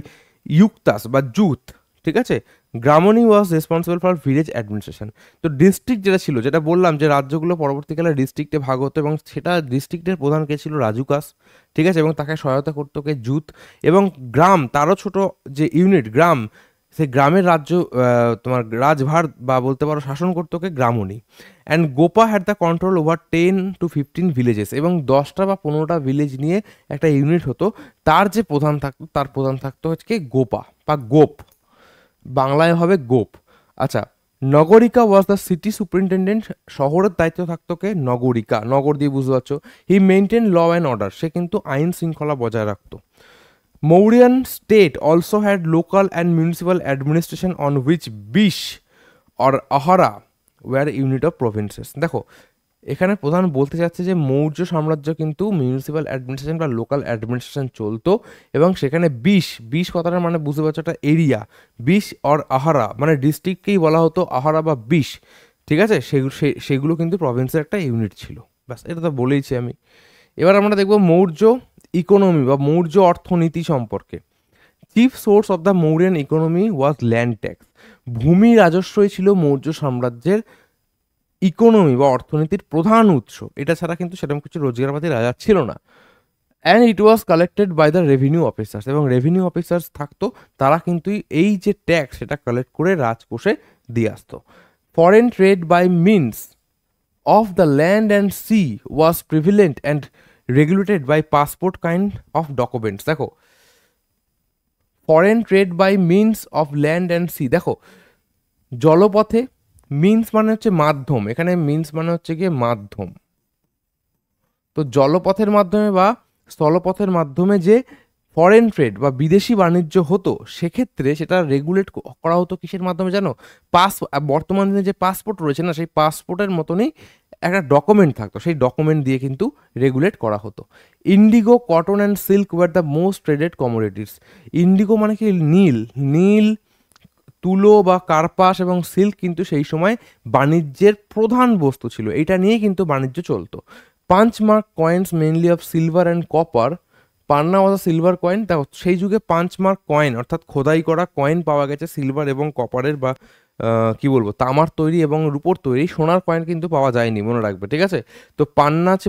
ইউক্তাস বা জুথ, ঠিক আছে। গ্রামনি was responsible for village administration. তো ডিস্ট্রিক্ট যেটা ছিল, যেটা বললাম যে রাজ্যগুলো পরবর্তীকালে ডিস্ট্রিক্টে ভাগ হতো এবং সেটা ডিস্ট্রিক্টের প্রধান কে ছিল? রাজুকাস, ঠিক আছে, এবং তাকে সহায়তা করতো কে? জুথ। এবং গ্রাম, তারও ছোট যে ইউনিট গ্রাম, সেই গ্রামের রাজ্য তোমার রাজভার বা বলতে পারো শাসন করতো কে? গ্রামনি। অ্যান্ড গোপা had the control over 10 to 15 villages. এবং 10টা বা 15টা ভিলেজ নিয়ে একটা ইউনিট হতো, তার যে প্রধান থাকতো, তার প্রধান থাকতো হচ্ছে গোপা বা গোপ, বাংলায় হবে গোপ। আচ্ছা, নগরিকা ওয়াজ দ্য সিটি সুপারিনটেন্ডেন্ট। শহরের দায়িত্ব থাকতো কে? নগরিকা, নগর দিয়ে বুঝতে পারছো। He maintain law and order, সে কিন্তু আইন শৃঙ্খলা বজায় রাখতো। Mauryan state also had local and municipal administration on which Bish or Ahara were unit of provinces. দেখো এখানে প্রধান বলতে চাচ্ছে যে মৌর্য সাম্রাজ্য কিন্তু মিউনিসিপ্যাল অ্যাডমিনিস্ট্রেশন বা লোকাল অ্যাডমিনিস্ট্রেশন চলতো, এবং সেখানে বিশ কথাটা মানে বুঝতে পারছো একটা এরিয়া, বিশ অর আহারা মানে ডিস্ট্রিক্টকেই বলা হতো আহারা বা বিশ, ঠিক আছে। সেগুলো কিন্তু প্রভিন্সের একটা ইউনিট ছিল। ব্যাস, এটা তো বলেইছি আমি। এবার আমরা দেখব মৌর্য ইকোনমি বা মৌর্য অর্থনীতি সম্পর্কে। Chief source of the Mauryan economy was land tax. ভূমি রাজস্বই ছিল মৌর্য সাম্রাজ্যের ইকোনমি বা অর্থনীতির প্রধান উৎস। এটা ছাড়া কিন্তু সেরকম কিছু রোজগারপাতি রাজার ছিল না। And it was collected by the revenue officers, এবং রেভিনিউ অফিসার্স থাকতো, তারা কিন্তু এই যে ট্যাক্স সেটা কালেক্ট করে রাজকোষে দিয়ে আসতো। Foreign trade by means of the land and sea was prevalent and regulated by passport kind of documents. দেখো foreign trade by means of land and sea, দেখো জলপথে, মিনস মানে হচ্ছে মাধ্যম, এখানে মিনস মানে হচ্ছে গিয়ে মাধ্যম। তো জলপথের মাধ্যমে বা স্থলপথের মাধ্যমে যে ফরেন ট্রেড বা বিদেশি বাণিজ্য হতো, সেক্ষেত্রে সেটা রেগুলেট করা হতো কিসের মাধ্যমে জানো? বর্তমান দিনে যে পাসপোর্ট রয়েছে না, সেই পাসপোর্টের মতনই একটা ডকুমেন্ট থাকতো, সেই ডকুমেন্ট দিয়ে কিন্তু রেগুলেট করা হতো। Indigo, cotton and silk were the most traded commodities. Indigo মানে কি? নীল, নীল, তুলো বা কার্পাস এবং সিল্ক কিন্তু সেই সময় বাণিজ্যের প্রধান বস্তু ছিল, এটা নিয়েই কিন্তু বাণিজ্য চলতো। Punch mark coins mainly of silver and copper. Panna was silver coin. দেখো সেই যুগে পাঞ্চ মার্ক কয়েন অর্থাৎ খোদাই করা কয়েন পাওয়া গেছে সিলভার এবং কপারের বা কি বলবো তামার তৈরি এবং রূপোর তৈরি, সোনার কয়েন কিন্তু পাওয়া যায়নি, মনে রাখবে, ঠিক আছে। তো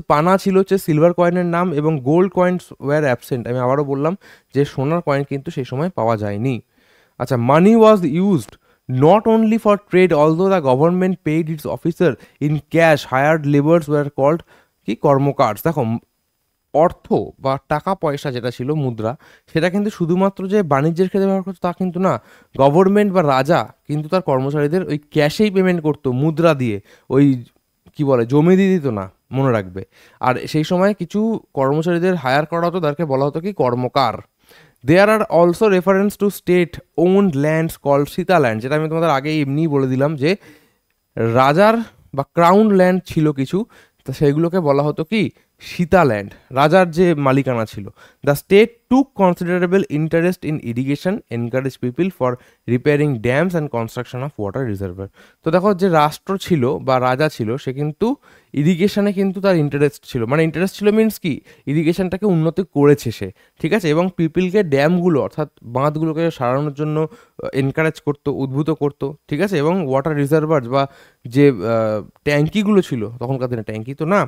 পানা ছিল হচ্ছে সিলভার কয়েনের নাম, এবং গোল্ড কয়েন্স ওয়ার অ্যাবসেন্ট। আমি আবারও বললাম যে সোনার কয়েন কিন্তু সেই সময় পাওয়া যায়নি। আচ্ছা, money was used not only for trade although the government paid its officer in cash, hired labours were called কি? কর্মকার্স। দেখো অর্থ বা টাকা পয়সা যেটা ছিল মুদ্রা, সেটা কিন্তু শুধুমাত্র যে বাণিজ্যের ক্ষেত্রে ব্যবহার করতো তা কিন্তু না। গভর্নমেন্ট বা রাজা কিন্তু তার কর্মচারীদের ওই ক্যাশেই পেমেন্ট করতো, মুদ্রা দিয়ে, ওই কি বলে জমি দিয়ে দিত না, মনে রাখবে। আর সেই সময় কিছু কর্মচারীদের হায়ার করা হতো, তাদেরকে বলা হতো কি? কর্মকার। There are also reference to state owned lands called Sita land, যেটা আমি তোমাদের আগে এমনিই বলে দিলাম যে রাজার বা ক্রাউন ল্যান্ড ছিল কিছু, তা সেগুলোকে বলা হতো কি? সীতাল্যান্ড, রাজার যে মালিকানা ছিল। The state took considerable interest in irrigation, encourage people for repairing dams and construction of water reservoir. তো দেখো যে রাষ্ট্র ছিল বা রাজা ছিল, সে কিন্তু ইরিগেশনে কিন্তু তার ইন্টারেস্ট ছিল, মানে ইন্টারেস্ট ছিল মিনস কি? ইরিগেশনটাকে উন্নতি করেছে সে, ঠিক আছে, এবং পিপলকে ড্যামগুলো অর্থাৎ বাঁধগুলোকে সারানোর জন্য এনকারেজ করতো, উদ্বুদ্ধ করতো, ঠিক আছে, এবং ওয়াটার রিজার্ভার বা যে ট্যাঙ্কিগুলো ছিল তখনকার দিনে, ট্যাঙ্কি তো না,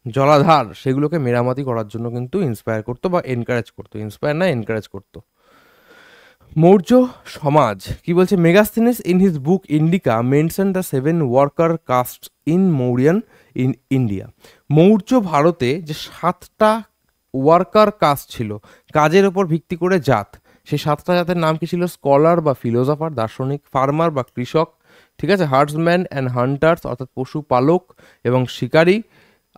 জলাধার, সেগুলোকে মেরামতি করার জন্য কিন্তু ইন্সপায়ার করতো বা এনকারেজ করতো, ইন্সপায়ার না এনকারেজ করতো। মৌর্য সমাজ কি বলছে? Megasthenes in his book Indica mention the 7 worker caste in Mauryan in India. Maurya ভারতে যে 7টা ওয়ার্কার কাস্ট ছিল, কাজের ওপর ভিত্তি করে জাত, সেই 7টা জাতের নাম কি ছিল? স্কলার বা ফিলোসফার, দার্শনিক, ফার্মার বা কৃষক, ঠিক আছে, হার্ডসম্যান অ্যান্ড হান্টার্স অর্থাৎ পশুপালক এবং শিকারী,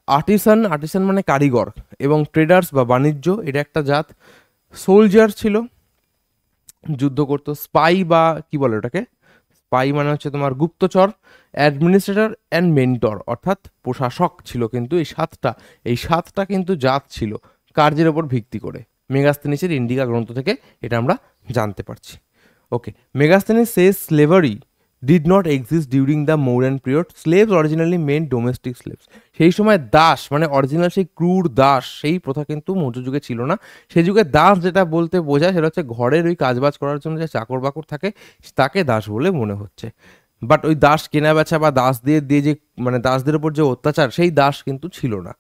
আর্টিসান, আর্টিসান মানে কারিগর, এবং ট্রেডার্স বা বাণিজ্য, এটা একটা জাত। সোলজার ছিল, যুদ্ধ করতো। স্পাই বা কি বলে ওটাকে, স্পাই মানে হচ্ছে তোমার গুপ্তচর। অ্যাডমিনিস্ট্রেটর অ্যান্ড মেন্টর অর্থাৎ প্রশাসক ছিল। কিন্তু এই সাতটা কিন্তু জাত ছিল কার্যের ওপর ভিত্তি করে। মেগাস্তেনিসের ইন্ডিকা গ্রন্থ থেকে এটা আমরা জানতে পারছি। Okay, Megasthenes says slavery did not exist during the Mauryan period. Slaves originally men domestic slaves. সেই সময় দাস মানে অরিজিনাল সেই ক্রুর দাস, সেই প্রথা কিন্তু মৌর্য যুগে ছিল না। সেই যুগে দাস যেটা বলতে বোঝায় সেটা হচ্ছে ঘরের ওই কাজবাজ করার জন্য যে চাকর বাকর থাকে তাকে দাস বলে মনে হচ্ছে। বাট ওই দাস কেনা বেচা বা দাস দিয়ে দিয়ে যে মানে দাসদের উপর যে অত্যাচার, সেই দাস কিন্তু ছিল না,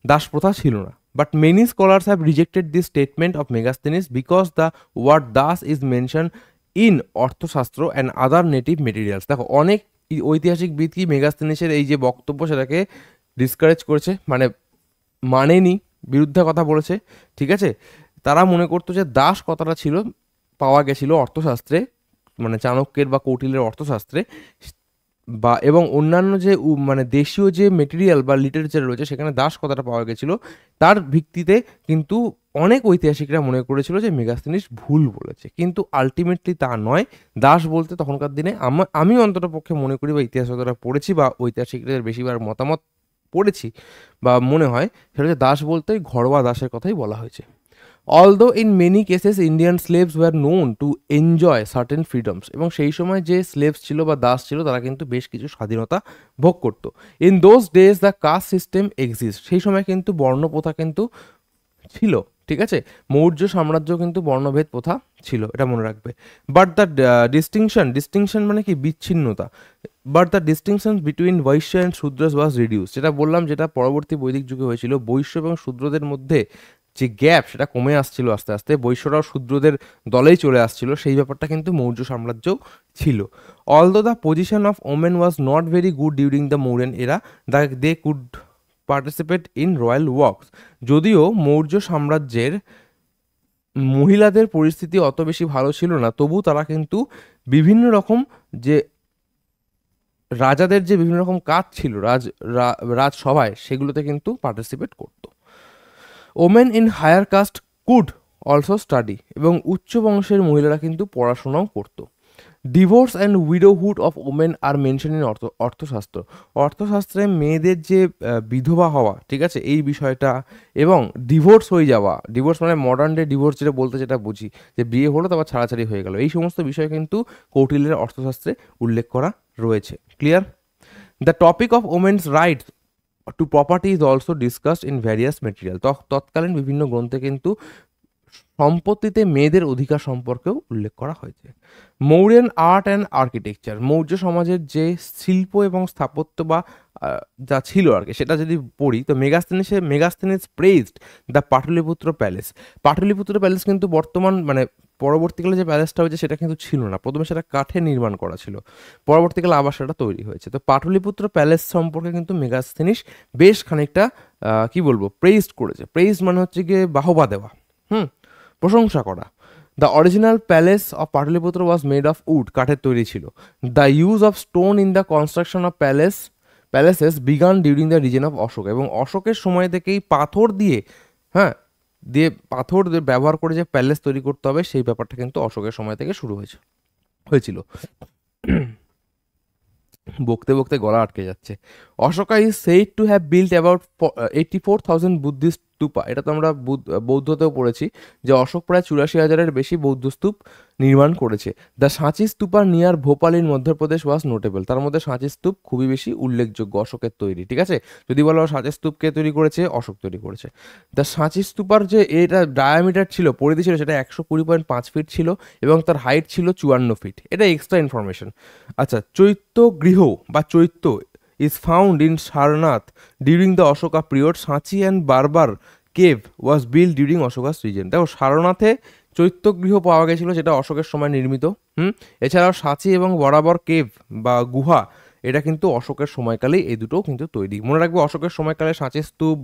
দাস প্রথা ছিল না। But many scholars have rejected this statement of Megasthenes because the word das is mention in Arthashastra and other native materials. দেখো অনেক ঐতিহাসিকবিদ কি মেগাস্তেনিসের এই যে বক্তব্য সেটাকে ডিসকারেজ করেছে, মানে মানেনি, বিরুদ্ধে কথা বলেছে, ঠিক আছে। তারা মনে করতো যে দাস কথাটা ছিল, পাওয়া গেছিল অর্থশাস্ত্রে, মানে চাণক্যের বা কৌটিল্যের অর্থশাস্ত্রে, বা এবং অন্যান্য যে মানে দেশীয় যে মেটেরিয়াল বা লিটারেচার রয়েছে সেখানে দাস কথাটা পাওয়া গেছিল। তার ভিত্তিতে কিন্তু অনেক ঐতিহাসিকরা মনে করেছিল যে মেগাস্তেনিস ভুল বলেছে, কিন্তু আলটিমেটলি তা নয়। দাস বলতে তখনকার দিনে আমি অন্তত পক্ষে মনে করি বা ইতিহাসরা পড়েছি বা ঐতিহাসিকদের বেশিরভাগ মতামত পড়েছি বা মনে হয় সেটা হচ্ছে দাস বলতে ওই ঘরোয়া দাসের কথাই বলা হয়েছে। Although in many cases Indian slaves war known to enjoy certain freedoms. এবং সেই সময় যে স্লেভস ছিল বা দাস ছিল তারা কিন্তু বেশ কিছু স্বাধীনতা ভোগ করতো। In those days the caste system exist. সেই সময় কিন্তু বর্ণপ্রথা কিন্তু ছিল, ঠিক আছে। মৌর্য সাম্রাজ্য কিন্তু বর্ণভেদ প্রথা ছিল, এটা মনে রাখবে। বাট দ্য ডিস্টিংশন মানে কি, বিচ্ছিন্নতা। But the distinction between Vaishya and শূদ্রস ওয়াজ রিডিউস। যেটা বললাম, যেটা পরবর্তী বৈদিক যুগে হয়েছিল, বৈশ্য এবং শূদ্রদের মধ্যে যে গ্যাপ সেটা কমে আসছিল আস্তে আস্তে, বৈশ্যরাও শূদ্রদের দলেই চলে আসছিল, সেই ব্যাপারটা কিন্তু মৌর্য সাম্রাজ্যও ছিল। Although the position of women was not very good during the Mauryan era, they could participate in royal works. যদিও মৌর্য সাম্রাজ্যের মহিলাদের পরিস্থিতি অত বেশি ভালো ছিল না, তবু তারা কিন্তু বিভিন্ন রকম যে রাজাদের যে বিভিন্ন রকম কাজ ছিল রাজসভায়, সেগুলোতে কিন্তু পার্টিসিপেট করতো। Women in higher caste could also study. এবং উচ্চ বংশের মহিলারা কিন্তু পড়াশোনাও করতো। Divorce and widowhood of women are mention in Arthashastra. অর্থশাস্ত্রে মেয়েদের যে বিধবা হওয়া, ঠিক আছে, এই বিষয়টা, এবং ডিভোর্স হয়ে যাওয়া, ডিভোর্স মানে মডার্ন ডে ডিভোর্স যেটা বলতে যেটা বুঝি, যে বিয়ে হলো তারপর ছাড়াছাড়ি হয়ে গেল, এই সমস্ত বিষয় কিন্তু কৌটিল্যের অর্থশাস্ত্রে উল্লেখ করা রয়েছে। Clear? The topic of women's rights to property is also discussed in various material. তৎকালীন বিভিন্ন গ্রন্থে কিন্তু সম্পত্তিতে মেয়েদের অধিকার সম্পর্কেও উল্লেখ করা হয়েছে। মৌর্যান আর্ট অ্যান্ড আর্কিটেকচার। মৌর্য সমাজের যে শিল্প এবং স্থাপত্য বা যা ছিল আর কি, সেটা যদি পড়ি তো Megasthenes praised the Pataliputra palace. Pataliputra palace কিন্তু বর্তমান মানে পরবর্তীকালে যে প্যালেসটা হয়েছে সেটা কিন্তু ছিল না, প্রথমে সেটা কাঠে নির্মাণ করা ছিল, পরবর্তীকালে আবার সেটা তৈরি হয়েছে। তো পাটলিপুত্র প্যালেস সম্পর্কে কিন্তু মেগাস্তেনিস বেশ খানিকটা কি বলবো, প্রেজড করেছে। প্রেজড মানে হচ্ছে গিয়ে বাহবা দেওয়া, প্রশংসা করা। The original palace of Pataliputra was made of wood, কাঠের তৈরি ছিল। The use of stone in the construction of palaces began during the reign of Ashoka. এবং অশোকের সময় থেকেই পাথর দিয়ে ব্যবহার করে যে প্যালেস তৈরি করতে হবে, সেই ব্যাপারটা কিন্তু অশোকের সময় থেকে শুরু হয়েছিল। বকতে বকতে গলা আটকে যাচ্ছে। Ashoka is said to have built about 84,000 Buddhist stupa. এটা তো আমরা বৌদ্ধতেও পড়েছি যে অশোক প্রায় 84,000-এর বেশি বৌদ্ধ স্তূপ নির্মাণ করেছে। দ্য সাঁচি stupa near Bhopal in Madhya Pradesh was notable. তার মধ্যে সাঁচি স্তূপ খুবই বেশি উল্লেখযোগ্য, অশোকের তৈরি, ঠিক আছে। যদি বলো সাঁচি স্তূপকে তৈরি করেছে, অশোক তৈরি করেছে। দ্য সাঁচি স্তূপার যে এটা ডায়ামিটার ছিল, পরিধি ছিল, সেটা 120.5 ফিট ছিল এবং তার হাইট ছিল 54 ফিট। এটা এক্সট্রা ইনফরমেশন। আচ্ছা, চৈত্যগৃহ বা চৈত্য is found in Sarnath during the Ashoka period. Sanchi and Barbar cave was built during Ashoka's reign. দেখো সারনাথে চৈত্যগৃহ পাওয়া গেছিল, যেটা অশোকের সময় নির্মিত। এছাড়াও সাঁচি এবং বরাবর কেভ বা গুহা, এটা কিন্তু অশোকের সময়কালেই এই দুটো কিন্তু তৈরি। মনে রাখবে, অশোকের সময়কালে সাঁচি স্তূপ,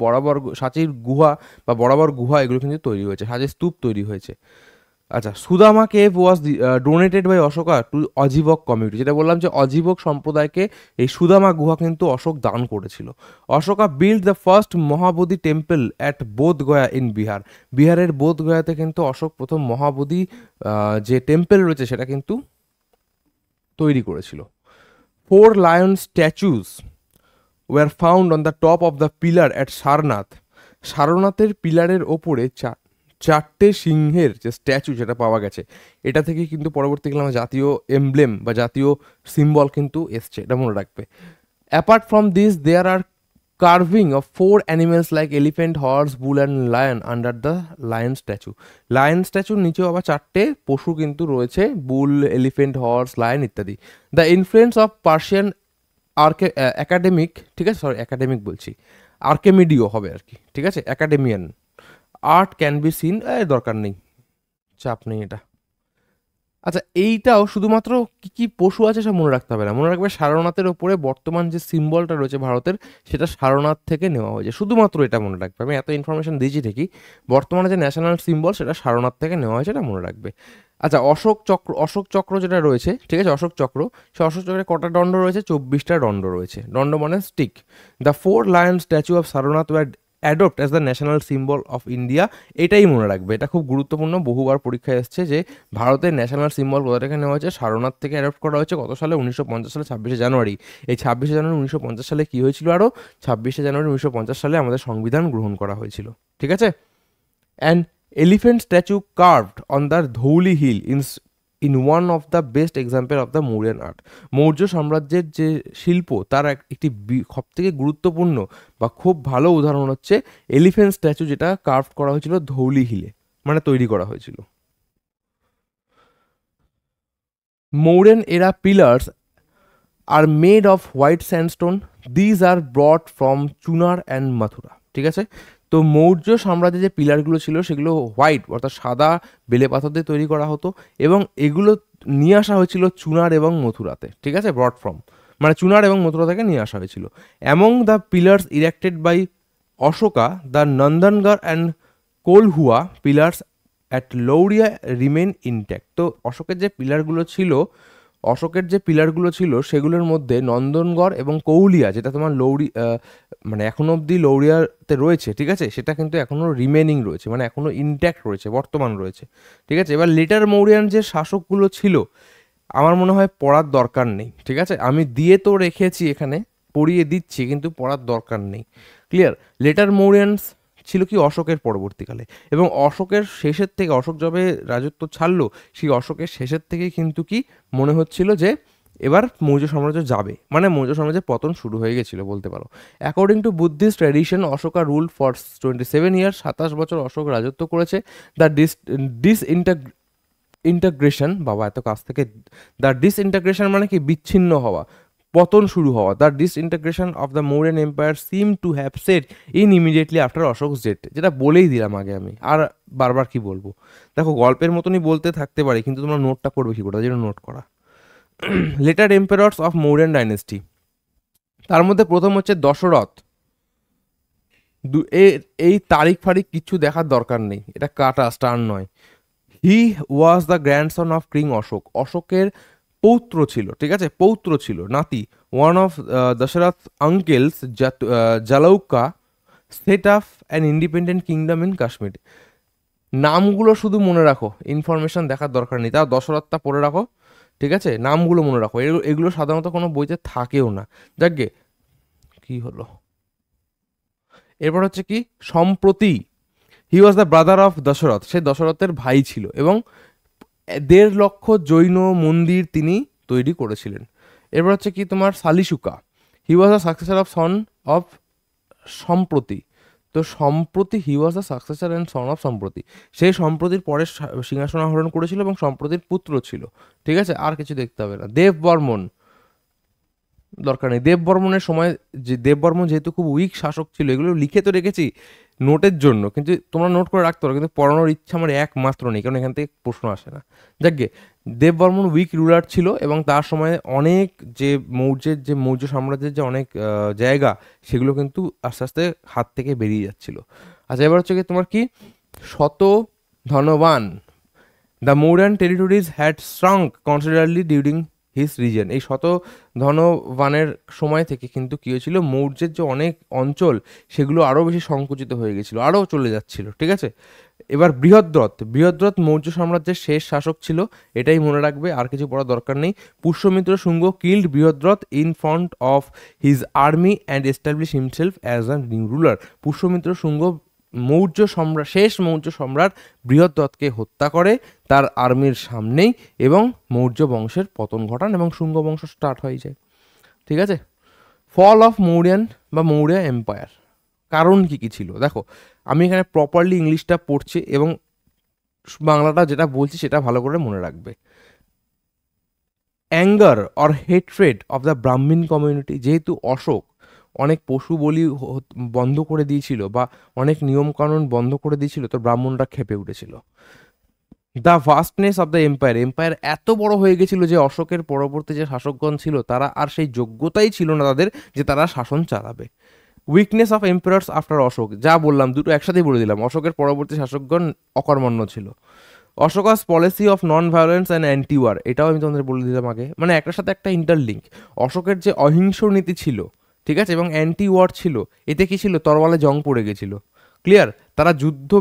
সাঁচির গুহা বা বরাবর গুহা, এগুলো কিন্তু তৈরি হয়েছে, সাঁচি স্তূপ তৈরি হয়েছে। আচ্ছা, Sudama cave was donated by Ashoka to Ajivika community, যেটা বললাম যে অজীবক সম্প্রদায়কে এই সুদামা গুহা কিন্তু অশোক দান করেছিল। Ashoka build the first Mahabodhi temple at Bodh Gaya in Bihar, বিহারের বোধগয়াতে কিন্তু অশোক প্রথম মহাবোধি যে টেম্পল রয়েছে সেটা কিন্তু তৈরি করেছিল। 4 lion statues were found on the top of the pillar at Sarnath, সারনাথের পিলারের ওপরে চারটে সিংহের যে স্ট্যাচু সেটা পাওয়া গেছে, এটা থেকে কিন্তু পরবর্তীকালে আমার জাতীয় এমব্লেম বা জাতীয় সিম্বল কিন্তু এসছে, এটা মনে রাখবে। Apart from this there are carving of 4 animals like elephant, horse, bull and lion under the lion statue, lion স্ট্যাচুর নিচেও আবার চারটে পশু কিন্তু রয়েছে, বুল, এলিফেন্ট, হর্স, লায়ন ইত্যাদি। The influence of Persian academic, ঠিক আছে, সরি একাডেমিক বলছি, আর্কেমিডিও হবে আর কি, ঠিক আছে, একাডেমিয়ান আর্ট ক্যান বি সিন, দরকার নেই, চাপ নেই এটা। আচ্ছা, এইটাও শুধুমাত্র কি কি পশু আছে সব মনে রাখতে হবে না, মনে রাখবে সারনাথের ওপরে বর্তমান যে সিম্বলটা রয়েছে ভারতের, সেটা সারনাথ থেকে নেওয়া হয়েছে, শুধুমাত্র এটা মনে রাখবে। আমি এত ইনফরমেশন দিয়েছি ঠিকই, বর্তমানে যে ন্যাশনাল সিম্বল সেটা সারনাথ থেকে নেওয়া হয়েছে, এটা মনে রাখবে। আচ্ছা, অশোক চক্র যেটা রয়েছে, ঠিক আছে, অশোক চক্র, সে অশোক চক্রে কটা দণ্ড রয়েছে? 24টা দণ্ড রয়েছে। দণ্ড মানে stick. The 4 lion statue of Sarnath were adopt as the national symbol of India, এটাই মনে রাখবে, এটা খুব গুরুত্বপূর্ণ, বহুবার পরীক্ষায় এসছে যে ভারতের ন্যাশনাল সিম্বল কোথা থেকে নেওয়া হয়েছে? সারনাথ থেকে অ্যাডপ্ট করা হয়েছে। কত সালে? 1950 সালে 26শে জানুয়ারি। এই 26শে জানুয়ারি 1950 সালে কী হয়েছিল? আরও 26শে জানুয়ারি 1950 সালে আমাদের সংবিধান গ্রহণ করা হয়েছিল, ঠিক আছে। And elephant statue carved on the Dhauli hill in one of the best example of the Mauryan art, Maurya সাম্রাজ্যের যে শিল্প তার একটি সব থেকে গুরুত্বপূর্ণ বা খুব ভালো উদাহরণ হচ্ছে এলিফেন্ট স্ট্যাচু, যেটা কার্ভ করা হয়েছিল ধৌলি হিলে, মানে তৈরি করা হয়েছিল। Mauryan era pillars are made of white sandstone, these are brought from Chunar and Mathura, ঠিক আছে। তো মৌর্য সাম্রাজ্যে যে পিলারগুলো ছিল সেগুলো হোয়াইট অর্থাৎ সাদা বেলে পাথর দিয়ে তৈরি করা হতো, এবং এগুলো নিয়ে আসা হয়েছিল চুনার এবং মথুরাতে, ঠিক আছে, ব্রট ফ্রম মানে চুনার এবং মথুরা থেকে নিয়ে আসা হয়েছিল। Among the pillars erected by Ashoka, the Nandangarh and Kolhua pillars at Lauriya remain intact. তো অশোকের যে পিলারগুলো ছিল সেগুলোর মধ্যে নন্দনগড় এবং কৌলিয়া, যেটা তোমার মানে এখনো অবধি লৌরিয়াতে রয়েছে, ঠিক আছে, সেটা কিন্তু এখনো রিমেনিং রয়েছে, মানে এখনো ইনট্যাক্ট রয়েছে, বর্তমান রয়েছে, ঠিক আছে। এবার লেটার মৌরিয়ান যে শাসকগুলো ছিল আমার মনে হয় পড়ার দরকার নেই, ঠিক আছে, আমি দিয়ে তো রেখেছি এখানে, পড়িয়ে দিচ্ছি, কিন্তু পড়ার দরকার নেই, ক্লিয়ার। লেটার মৌরিয়ানস ছিল কি অশোকের পরবর্তীকালে, এবং অশোকের শেষের থেকে, অশোক যবে রাজত্ব ছাড়লো সেই অশোকের শেষের থেকে কিন্তু কি মনে হচ্ছিল যে এবার মৌর্য সাম্রাজ্য যাবে, মানে মৌর্য সাম্রাজ্যের পতন শুরু হয়ে গেছিল বলতে পারো। According to Buddhist tradition Ashoka rule for 27 years, 27 বছর অশোক রাজত্ব করেছে। দ্য ইন্টাগ্রেশন, বাবা এত কাছ থেকে, দ্য ডিসইন্টাগ্রেশন মানে কি বিচ্ছিন্ন হওয়া, পতন শুরু হওয়া, the disintegration of the Mauryan empire seem to have set in immediately after Ashok জেট, যেটা বলেই দিলাম আগে আমি, আর বারবার কি বলবো, দেখো গল্পের মতনই বলতে থাকতে পারি, কিন্তু তোমরা নোটটা করবে কি করে, তার জন্য নোট করা। লেটার এম্পায়ার্স অফ মৌর্যান ডাইনেস্টি, তার মধ্যে প্রথম হচ্ছে দশরথ। এই তারিখ ফারিখ কিছু দেখার দরকার নেই, এটা কাটা স্টার নয়। He was the grandson of king Ashok, অশোকের পৌত্র ছিল, ঠিক আছে, পৌত্র ছিল, নাতি। One of Dasharath uncles Jalauka set up an independent kingdom in Kashmir. নামগুলো শুধু মনে রাখো, ইনফরমেশন দেখার দরকার নেই, তাও দশরথটা পড়ে রাখো, ঠিক আছে, নামগুলো মনে রাখো, এগুলো সাধারণত কোনো বইতে থাকেও না। যাকগে, কি হলো এরপর হচ্ছে কি Samprati, he was the brother of Dasharath, সে দশরথের ভাই ছিল, এবং 1.5 লক্ষ জৈন মন্দির তিনি তৈরি করেছিলেন। এরপর হচ্ছে কি তোমার Salishuka, he was the successor of son of Samprati. তো Samprati he was the successor and son of Samprati, সেই সম্প্রতির পরে সিংহাসন আহরণ করেছিল এবং সম্প্রতির পুত্র ছিল, ঠিক আছে, আর কিছু দেখতে হবে না। দেব বর্মন, দরকার নেই, দেববর্মনের সময়, যে দেববর্মন যেহেতু খুব উইক শাসক ছিল, এগুলো লিখে তো রেখেছি নোটের জন্য, কিন্তু তোমরা নোট করে রাখতে পারো, কিন্তু পড়ানোর ইচ্ছা আমার একমাত্র নেই, কারণ এখান থেকে প্রশ্ন আসে না। যাকগে, দেববর্মন উইক রুলার ছিল, এবং তার সময় অনেক যে মৌর্য সাম্রাজ্যের যে অনেক জায়গা সেগুলো কিন্তু আস্তে আস্তে হাত থেকে বেরিয়ে যাচ্ছিল। আচ্ছা, এবার হচ্ছে কি তোমার কি Shatadhanvan, the Mauryan territories had shrank considerably during his reign. এই ধনবানের সময় থেকে কিন্তু কী হয়েছিল, মৌর্যের যে অনেক অঞ্চল সেগুলো আরও বেশি সংকুচিত হয়ে গেছিলো, আরও চলে যাচ্ছিল, ঠিক আছে। এবার বৃহদ্রথ মৌর্য সাম্রাজ্যের শেষ শাসক ছিল, এটাই মনে রাখবে, আর কিছু পড়ার দরকার নেই। Pushyamitra Shunga killed Brihadratha in front of his army and establish himself as a new ruler. Pushyamitra Shunga শেষ মৌর্য সম্রাট বৃহদ্রথকে হত্যা করে তার আর্মির সামনেই, এবং মৌর্য বংশের পতন ঘটান এবং শুঙ্গ বংশ স্টার্ট হয়ে যায়, ঠিক আছে। ফল অফ মৌর্যান বা মৌর্য এম্পায়ার, কারণ কি কি ছিল দেখো, আমি এখানে প্রপারলি ইংলিশটা পড়ছি এবং বাংলাটা যেটা বলছি সেটা ভালো করে মনে রাখবে। Anger or hatred of the ব্রাহ্মণ কমিউনিটি, যেহেতু অশোক অনেক পশু বলি বন্ধ করে দিয়েছিল বা অনেক নিয়মকানুন বন্ধ করে দিয়েছিল, তো ব্রাহ্মণরা খেপে উঠেছিল। The vastness of the empire এত বড় হয়ে গেছিল যে অশোকের পরবর্তী যে শাসকগণ ছিল তারা আর সেই যোগ্যতাই ছিল না তাদের যে তারা শাসন চালাবে। Weakness of empires after Ashoka, যা বললাম দুটো একসাথেই বলে দিলাম, অশোকের পরবর্তী শাসকগণ অকর্মণ্য ছিল। Ashoka's policy of non violence and anti war, এটাও আমি তোমাদের বলে দিলাম আগে, মানে একটার সাথে একটা ইন্টারলিঙ্ক। অশোকের যে অহিংস নীতি ছিল, ঠিক আছে, এবং অ্যান্টি ওয়ার ছিল, এতে কি ছিল, তরওয়ালে জং পড়ে গেছিল, ক্লিয়ার, তারা যুদ্ধ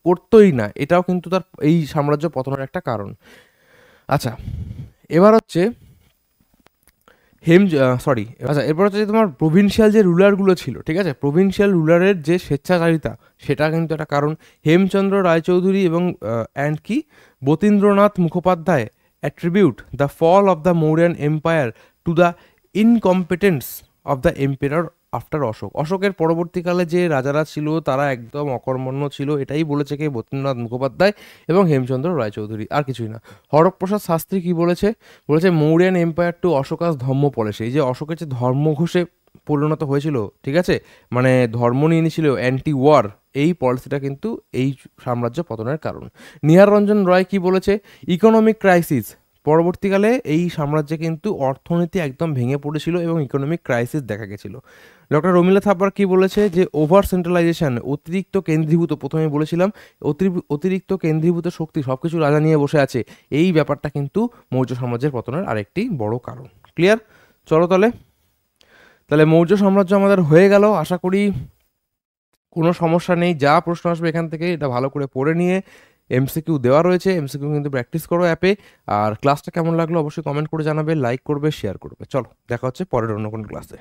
করতোই না, এটাও কিন্তু তার এই সাম্রাজ্য পতনের একটা কারণ। আচ্ছা, এবার হচ্ছে এরপর হচ্ছে যে তোমার প্রভিন্সিয়াল যে রুলারগুলো ছিল, ঠিক আছে, প্রভিন্সিয়াল রুলারের যে স্বেচ্ছাচারিতা সেটা কিন্তু একটা কারণ। হেমচন্দ্র রায়চৌধুরী এবং অ্যান্ড কি Batindranath Mukhopadhyay attribute the fall of the Mauryan empire to the incompetence of the empire after অশোকের পরবর্তীকালে যে রাজারা ছিল তারা একদম অকর্মণ্য ছিল, এটাই বলেছে কে, বতীন্দ্রনাথ মুখোপাধ্যায় এবং হেমচন্দ্র রায়চৌধুরী, আর কিছুই না। হরপ্রসাদ শাস্ত্রী কি বলেছে, মৌর্যান এম্পায়ার টু অশোকাস ধর্ম পলিসি, এই যে অশোকের যে ধর্মঘোষে পরিণত হয়েছিল, ঠিক আছে, মানে ধর্ম নিয়ে নিয়েছিল, অ্যান্টি ওয়ার, এই পলিসিটা কিন্তু এই সাম্রাজ্য পতনের কারণ। নিহার রঞ্জন রয় কি বলেছে, ইকোনমিক ক্রাইসিস, পরবর্তীকালে এই সাম্রাজ্যে কিন্তু অর্থনীতি একদম ভেঙে পড়েছিল এবং ইকোনমিক ক্রাইসিস দেখা গেছিল। ডক্টর রমিলা থাপার কি বলেছে, যে ওভার সেন্ট্রালাইজেশন, অতিরিক্ত কেন্দ্রীভূত, প্রথমে বলেছিলাম অতিরিক্ত কেন্দ্রীভূত শক্তি, সব কিছু রাজা নিয়ে বসে আছে, এই ব্যাপারটা কিন্তু মৌর্য সাম্রাজ্যের পতনের আরেকটি বড় কারণ। ক্লিয়ার? চলো তাহলে মৌর্য সাম্রাজ্য আমাদের হয়ে গেল। আশা করি কোনো সমস্যা নেই, যা প্রশ্ন আসবে এখান থেকে এটা ভালো করে পড়ে নিয়ে এমসিকিউ দেওয়া রয়েছে, এমসিকিউ কিন্তু প্র্যাকটিস করো অ্যাপে। আর ক্লাসটা কেমন লাগলো অবশ্যই কমেন্ট করে জানাবে, লাইক করবে, শেয়ার করবে। চলো দেখা হচ্ছে পরের অন্য কোনো ক্লাসে।